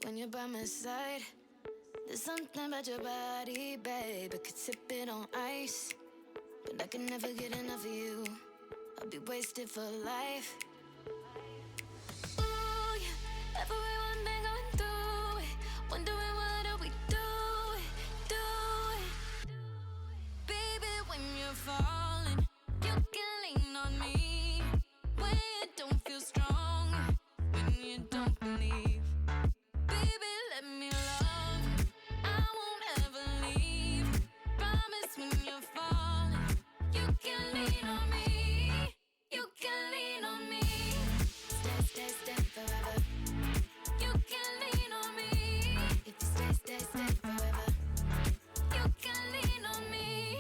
when you're by my side. There's something about your body, babe. I could sip it on ice, but I can never get enough of you. I'll be wasted for life. Ooh, yeah. Everyone been going through it, wondering what do we do it, do it. Baby, when you're falling, you can lean on me. When you don't feel strong, when you don't believe. Baby, let me love you. I won't ever leave. Promise when you're falling, you can lean on me. You can lean on me. Stay, stay, stay forever. You can lean on me. If you stay, stay, stay forever. You can lean on me.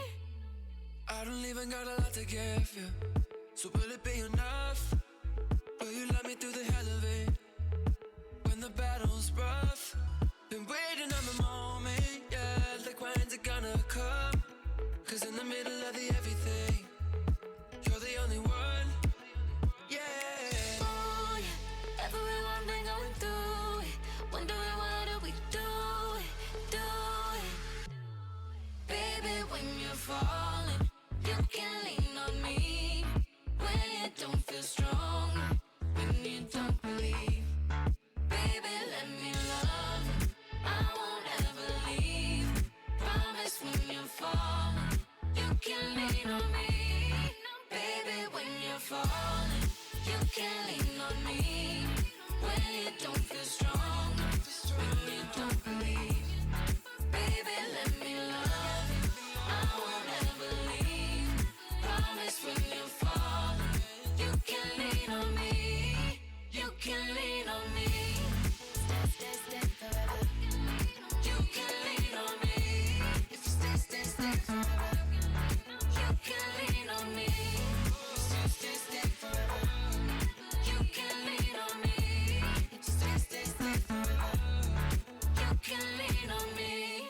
I don't even got a lot to give you, so will it be enough? Will you love me through the hell of it? When the battle's rough, been waiting on the moment, yeah. Like when's it gonna come? Cause in the middle of the everything, you're the only one, yeah. Ooh, yeah. Everyone been going through it, wondering what do we do it, do it. Baby, when you're falling, you can lean on me. When you don't feel strong, when you don't believe. Baby, let me love you. I won't ever leave. Promise when you're falling, you can lean on me. Baby, when you're falling, you can lean on me. When you don't feel strong, when you don't believe. Baby, let me love you. I won't ever leave. Promise when you're falling, you can lean on me. You can lean on me. Stay, stay, stay forever. You can lean on me. If you stay, stay, stay forever. You can lean on me. Stay, stay, stay forever. You can lean on me. If you stay, stay, stay forever. You can lean on me.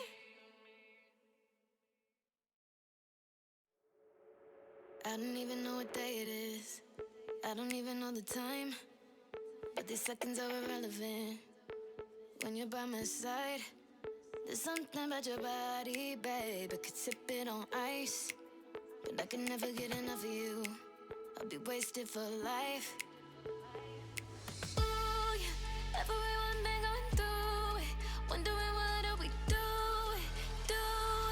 I don't even know what day it is. I don't even know the time. But these seconds are irrelevant when you're by my side. There's something about your body, babe. I could sip it on ice, but I can never get enough of you. I'll be wasted for life. Ooh, yeah. Everyone been going through it, wondering what do we do it, do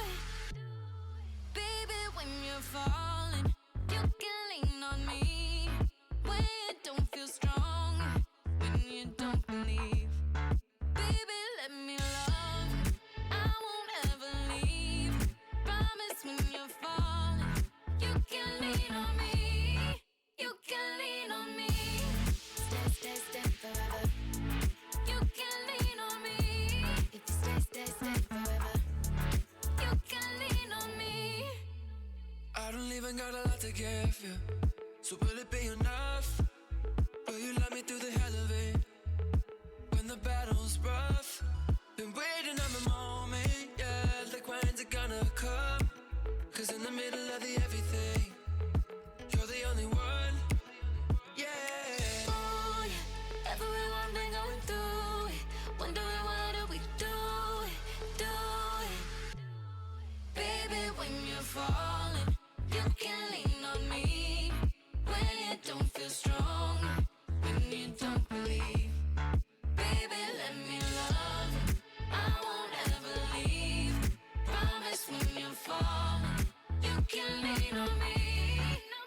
it. Baby, when you're falling, you can lean on me. When you don't feel strong, when you don't believe. Baby, let me love you. I won't ever leave. Promise when you're falling, you can lean on me. You can lean on me. Stay, stay, stay forever. You can lean on me. If you stay, stay, stay forever. You can lean on me. I don't even got a lot to give you, so will it be enough? Will you love me through the hell of it? When the battle's rough, been waiting on the moment, yeah. Like when's it gonna come? Cause in the middle of the everything, you're the only one, yeah. Ooh, yeah. Everyone been going through it, wondering what do we do it, do it. Baby, when you're falling, you can lean on me. When you don't feel strong, when you don't believe. Baby, let me love you. I won't ever leave. Promise when you're falling, you can lean on me.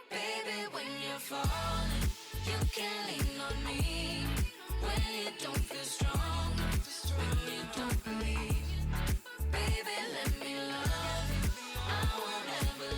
Baby, when you're falling, you can lean on me. When you don't feel strong, when you don't believe. Baby, let me love you. I won't ever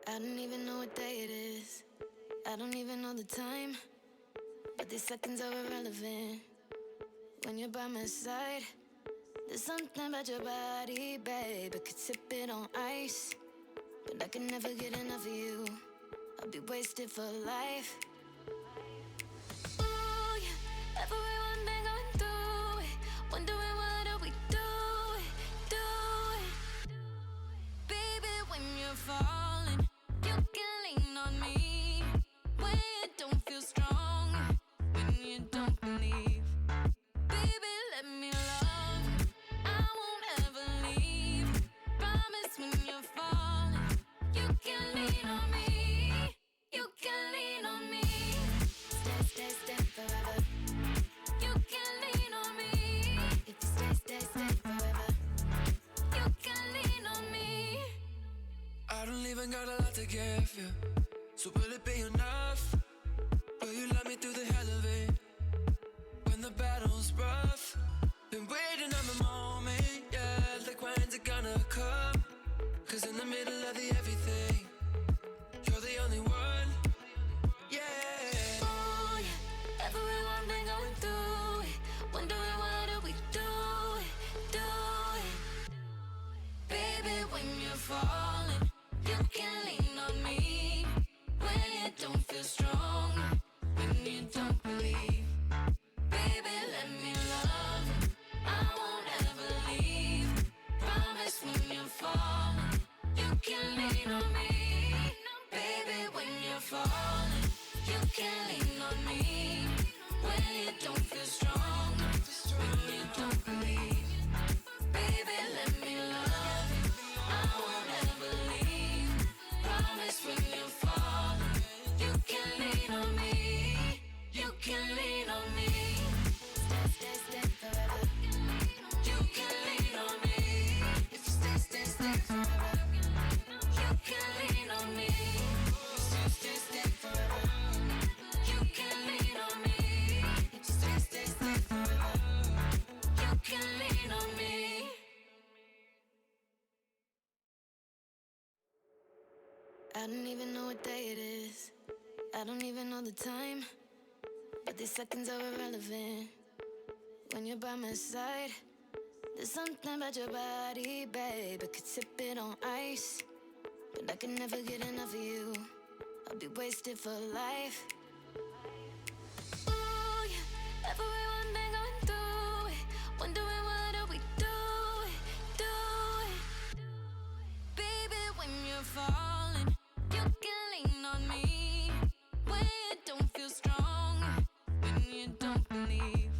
I don't even know what day it is. I don't even know the time. But these seconds are irrelevant when you're by my side. There's something about your body, babe. I could sip it on ice, but I can never get enough of you. I'll be wasted for life. Ooh, yeah. Everyone been going through it, wondering what are we doing, Baby, when you're falling, you can lean on me. When you don't feel strong, when you don't believe. Baby, let me love. I won't ever leave. Promise when you're falling, you can lean on me. You can lean on me. Stay, stay, stay forever. You can lean on me. If you stay, stay, stay forever. You can lean on me. I don't even got a lot to give you, so will it be enough? Will you love me through the hell of it? When the battle's rough, been waiting on the moment, yeah. Like when's it gonna come? Cause in the middle of the everything, you're the only one, yeah. Ooh, yeah. Everyone been going through it, wondering what are we doing, Baby, when you're falling, you can lean on me. When you don't feel strong, when you don't believe. Baby, let me love. I won't ever leave. Promise when you're falling, you can lean on me. Baby, when you're falling, you can lean on me. When you don't feel strong, when you don't believe. Baby, let me love. I won't ever leave. Promise when you're falling, you can lean on me. You can lean on me. Stay, stay, stay forever. You can lean on me. If you stay, stay, stay forever. You can lean on me. Stay, stay, stay forever. You can lean on me. If you stay, stay, stay forever. You can lean on me. I don't even know what day it is. I don't even know the time. But these seconds are irrelevant when you're by my side. There's something about your body, babe. I could sip it on ice, but I can never get enough of you. I'll be wasted for life. Ooh, yeah. Everyone been going through it, wondering what are we doing, Baby, when you're falling, you can lean on me. When you don't feel strong, when you don't believe.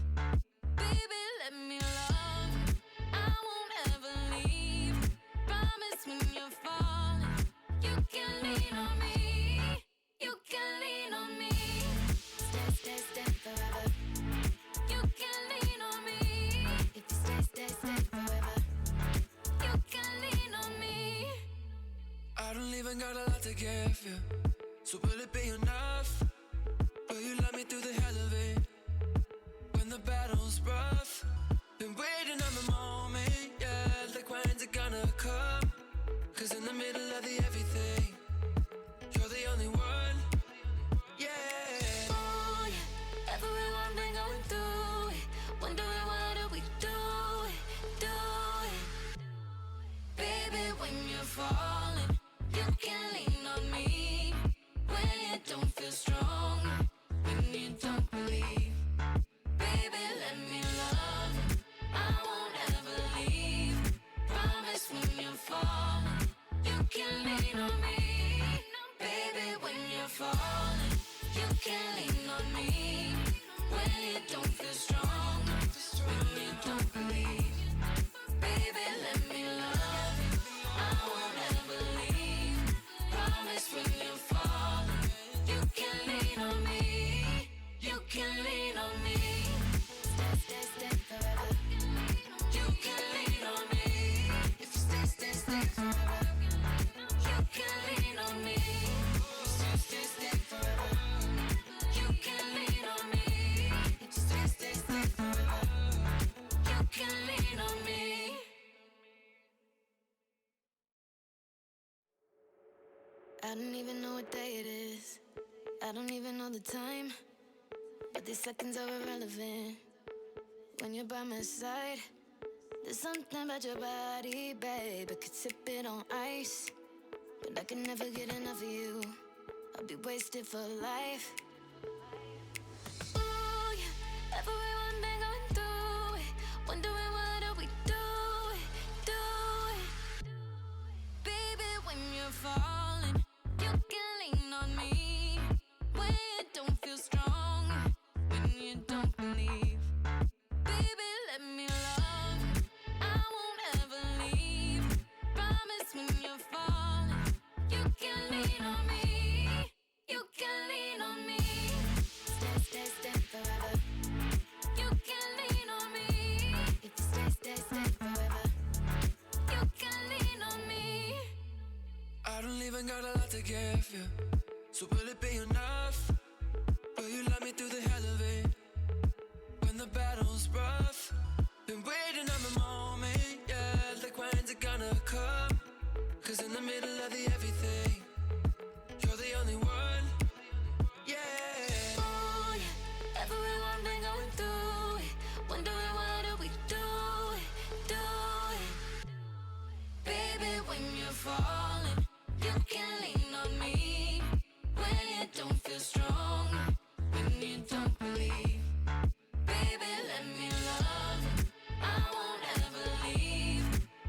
Baby, let me love. I won't ever leave. Promise when you're falling, you can lean on me. You can lean on me. Stay, stay, stay forever. You can lean on me. If you stay, stay, stay forever. You can lean on me. I don't even got a lot to give you, so will it be enough? Will you love me through the hell of it? When the battle's rough, been waiting on the moment, yeah. Like when's it gonna come? Cause in the middle of the everything, you're the only one, yeah. Ooh, yeah. Everyone been going through it, wondering what are we doing, Baby, when you're falling, you can lean on me. When you don't feel strong, when you don't believe. Baby, let me love. I won't ever leave. Promise when you're falling, you can lean on me. Baby, when you're falling, you can lean on me. When you don't feel strong, when you don't believe. Baby, let me love. I won't ever leave. Promise when you're falling, you can lean on me. You can lean on me. Stay, stay, stay forever. You can lean on me. If you stay, stay, stay forever. You can lean on me. Stay, stay, stay forever. You can lean on me. If you stay, stay, stay don't even know what day it is. I don't even know the time. But these seconds are irrelevant when you're by my side. There's something about your body, babe. I could sip it on ice, but I can never get enough of you. I'll be wasted for life. Ooh, yeah, everyone been going through it, wondering what do we do it, do it. Baby, when you're falling, you can lean on me. When you don't feel strong, when you don't believe. Baby, let me love you. I won't ever leave. Promise when you're falling, you can lean on me. You can lean on me. Stay, stay, stay forever. You can lean on me. If you stay, stay, stay forever. You can lean on me. I don't even got a lot to give you, so will it be enough? Will you love me through the hell of it? When the battle's rough, been waiting on the moment, yeah. Like when's it gonna come? Cause in the middle of the everything, you're the only one, yeah. Ooh, yeah, everyone been going through it, wondering what do we do it, do it. Baby, when you're falling, you can lean on me. When you don't feel strong, when you don't believe. Baby, let me love you. I won't ever leave.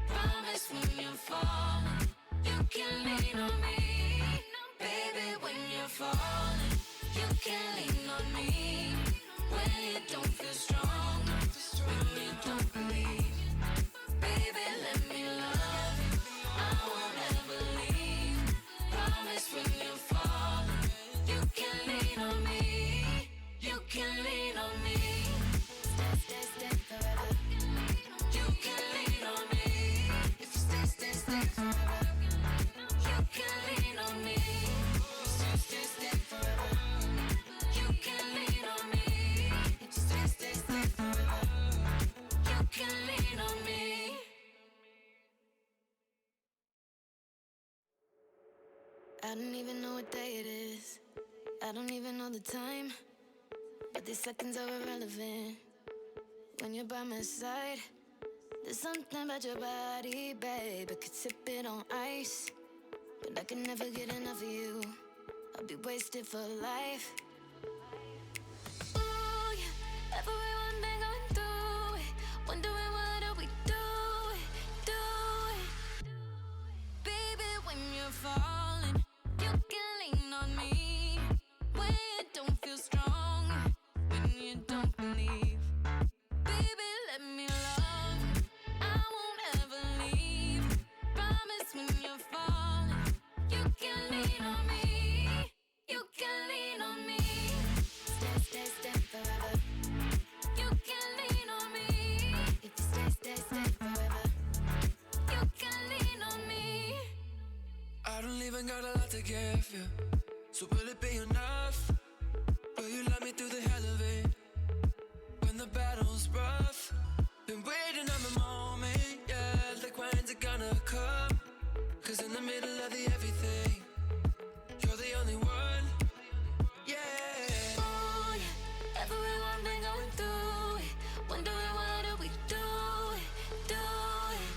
Promise when you're falling, you can lean on me. Baby, when you're falling, you can lean on me. When you don't feel strong, when you don't believe. Baby, let me love you. I won't ever leave. Promise when you're falling, you can lean on me. You can lean on me. Stay, stay, stay forever. You can lean on me. If you stay, stay, stay forever. You can lean on me. Stay, stay, stay forever. You can lean on me. If you stay, stay, stay forever. You can lean on me. I don't even know what day it is. I don't even know the time. But these seconds are irrelevant when you're by my side. There's something about your body, babe. I could sip it on ice, but I can never get enough of you. I'll be wasted for life. Ooh, yeah, everyone been going through it, wondering what do we do it, do it. Baby, when you're falling, you can lean on me. When you don't feel strong, when you don't believe. Baby, let me love you. I won't ever leave. Promise when you're falling, you can lean on me. You can lean on me. Stay, stay, stay forever. You can lean on me. If you stay, stay, stay forever. You can lean on me. I don't even got a lot to give you, so will it be enough? Will you love me through the hell of it? When the battle's rough, been waiting on the moment, yeah. Like when's it gonna come? Cause in the middle of the everything, you're the only one, yeah. Ooh, yeah, everyone been going through it, wondering what do we do it, do it.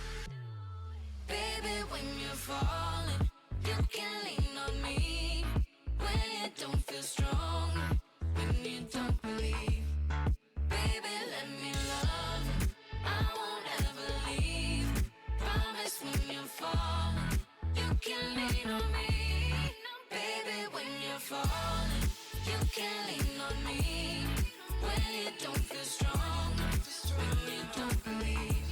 Baby, when you're falling, you can lean on me. When you don't feel strong, when you don't believe. Baby, let me love you. I won't ever leave. Promise when you're falling, you can lean on me. Baby, when you're falling, you can lean on me. When you don't feel strong, when you don't believe.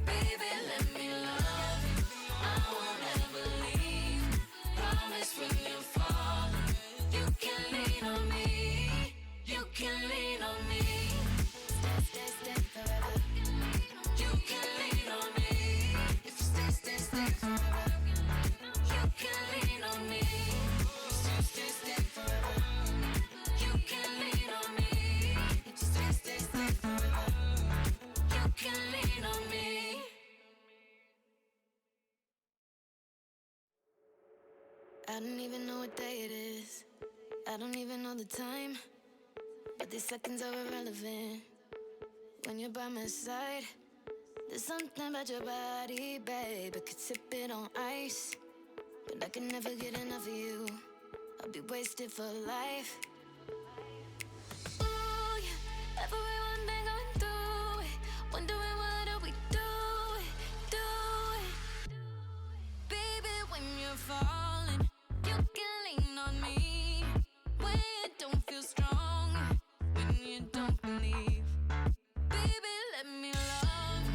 Baby, let me love you. I won't ever leave. Promise when you're falling, you can lean on me. You can lean on me. Stay, stay, stay forever. You can lean on me. If you stay, stay, stay forever. You can lean on me. Stay, stay, stay forever. You can lean on me. If you stay, I don't even know what day it is. I don't even know the time. But these seconds are irrelevant when you're by my side. There's something about your body, babe. I could sip it on ice, but I can never get enough of you. I'll be wasted for life. Ooh, yeah. Everyone been going through it, wondering what do we do it, do it. Baby, when you're falling, you can lean on me. When you don't feel strong, when you don't believe. Baby, let me love.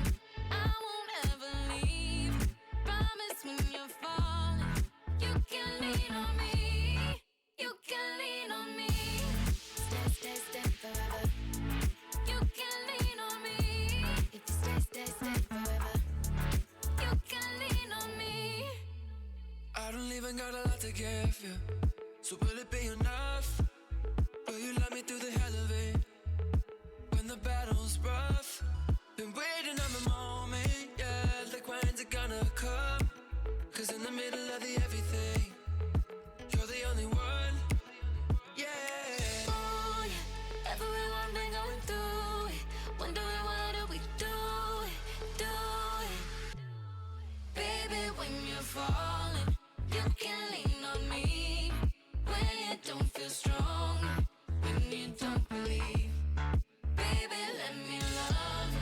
I won't ever leave. Promise when you're falling, you can lean on me. You can lean on me. Stay, stay, stay forever. You can lean on me. If you stay, stay, stay forever. You can lean on me. I don't even got a lot to give you, so will it be enough? Will you love me through the hell of it? When the battle's rough, been waiting on the moment, yeah. Like when's it gonna come? Cause in the middle of the everything, you're the only one, yeah. Ooh, yeah. Everyone been going through it, wondering what do we do it, do it. Baby, when you're falling, you can lean on me. When you don't feel strong, when you don't believe. Baby, let me love.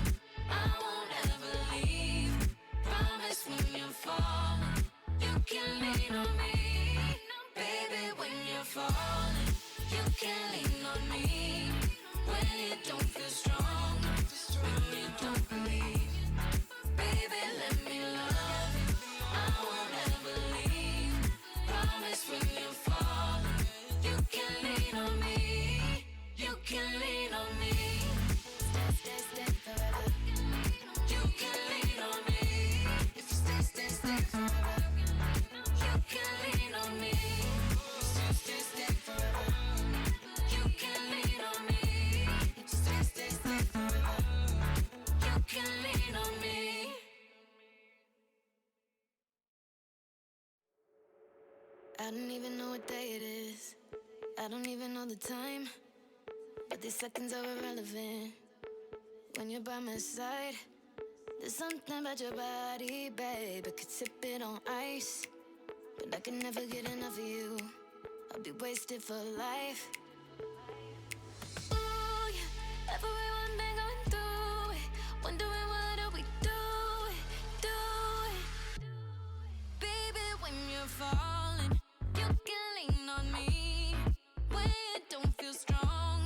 I won't ever leave. Promise when you're falling, you can lean on me. Baby, when you're falling, you can lean on me. When you don't feel strong, when you don't believe. Baby, let me love. I won't ever leave. Promise when you're falling, you can lean on me. You can lean on me. Stay, stay, stay forever. You can lean on me. If you stay, stay, stay forever. You can lean on me. Stay, stay, stay forever. You can lean on me. If you stay, stay, stay forever. You can lean on me. I don't even know what day it is. I don't even know the time. But these seconds are irrelevant when you're by my side. There's something about your body, babe. I could sip it on ice, but I can never get enough of you. I'll be wasted for life. Ooh, yeah. Everyone been going through it, wondering what do we do it, do it. Baby, when you're falling, you can lean on me. When you don't feel strong,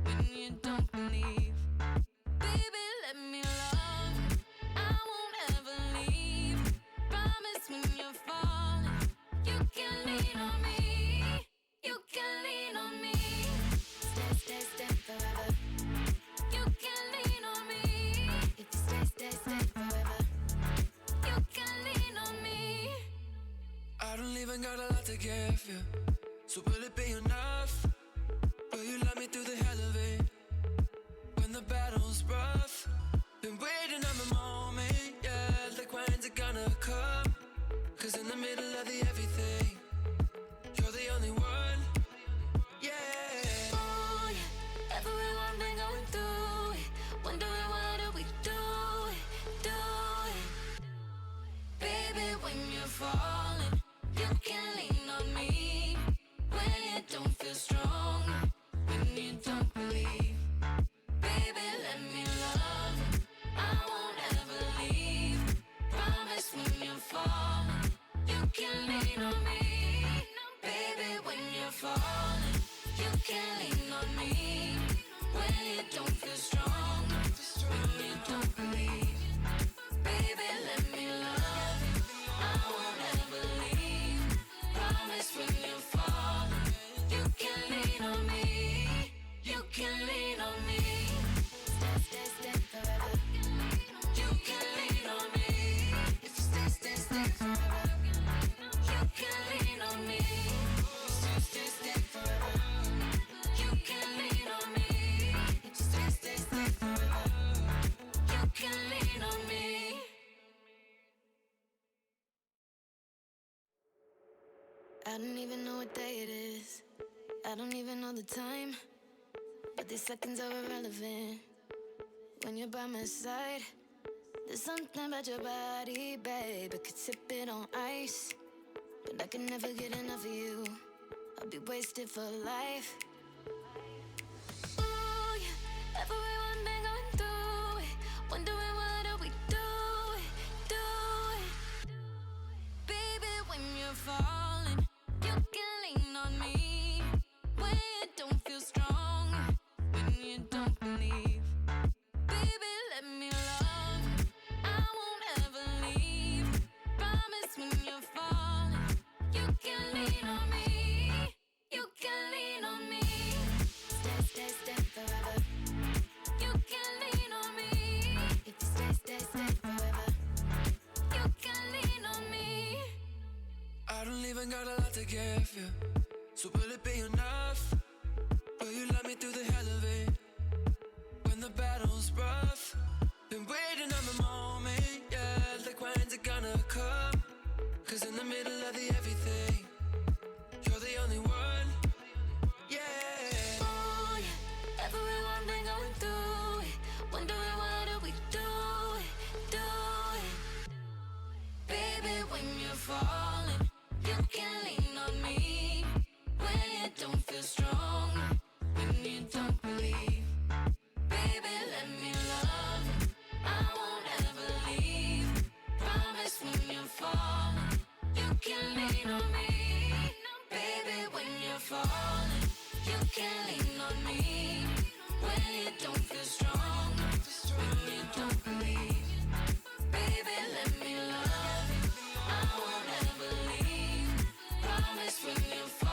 when you don't believe. Baby, let me love. I won't ever leave. Promise when you're falling, you can lean on me. You can lean on me. Stay, stay, stay forever. You can lean on me. If you stay, stay, stay forever. You can lean on me. I don't even got a lot to give you, so will it be enough? Will you love me through the hell of it? When the battle's rough, been waiting on the moment, yeah. Like when's it gonna come? Cause in the middle of the everything, you're the only one, yeah. Ooh, yeah. Everyone been going through it, wondering what do we do it, do it. Baby, when you're falling, you can lean on me. When you don't feel strong, when you don't believe. Baby, let me love. I won't ever leave. Promise when you're falling, you can lean on me. Baby, when you're falling, you can lean on me. When you don't feel strong, when you don't believe. Baby, let me love. I won't ever leave. Promise when you're falling, you can lean on me. You can lean on me. Stay, stay, stay forever. You can lean on me. If you stay, stay, stay forever. You can lean on me. Stay, stay, stay forever. You can lean on me. If you stay, stay, stay forever. You I don't even know what day it is. I don't even know the time. But these seconds are irrelevant when you're by my side. There's something about your body, babe. I could sip it on ice, but I can never get enough of you. I'll be wasted for life. Ooh, yeah. Everyone been going through it, wondering what do we do it, do it. Baby, when you're falling, you can lean on me. When you don't feel strong, when you don't believe. Baby, let me love you. I won't ever leave. Promise when you're falling, you can lean on me. You can lean on me. Stay, stay, stay forever. You can lean on me. If you stay, stay, stay forever. You can lean on me. I don't even got a lot to give you, so will it be enough? Will you love me through the hell of it? When the battle's rough, been waiting on the moment, yeah. Like when's it gonna come? Cause in the middle of the everything, you're the only one, yeah. Ooh, yeah. Everyone been going through it, wondering what do we do it, do it. Baby, when you're falling, you can lean on me. When you don't feel strong, when you don't believe. Baby, let me love you. I won't ever leave. Promise when you're falling, you can lean on me. Baby, when you're falling, you can lean on me. When you don't feel strong, when you don't believe. Baby, let me love you. I won't ever leave. Promise when you're falling.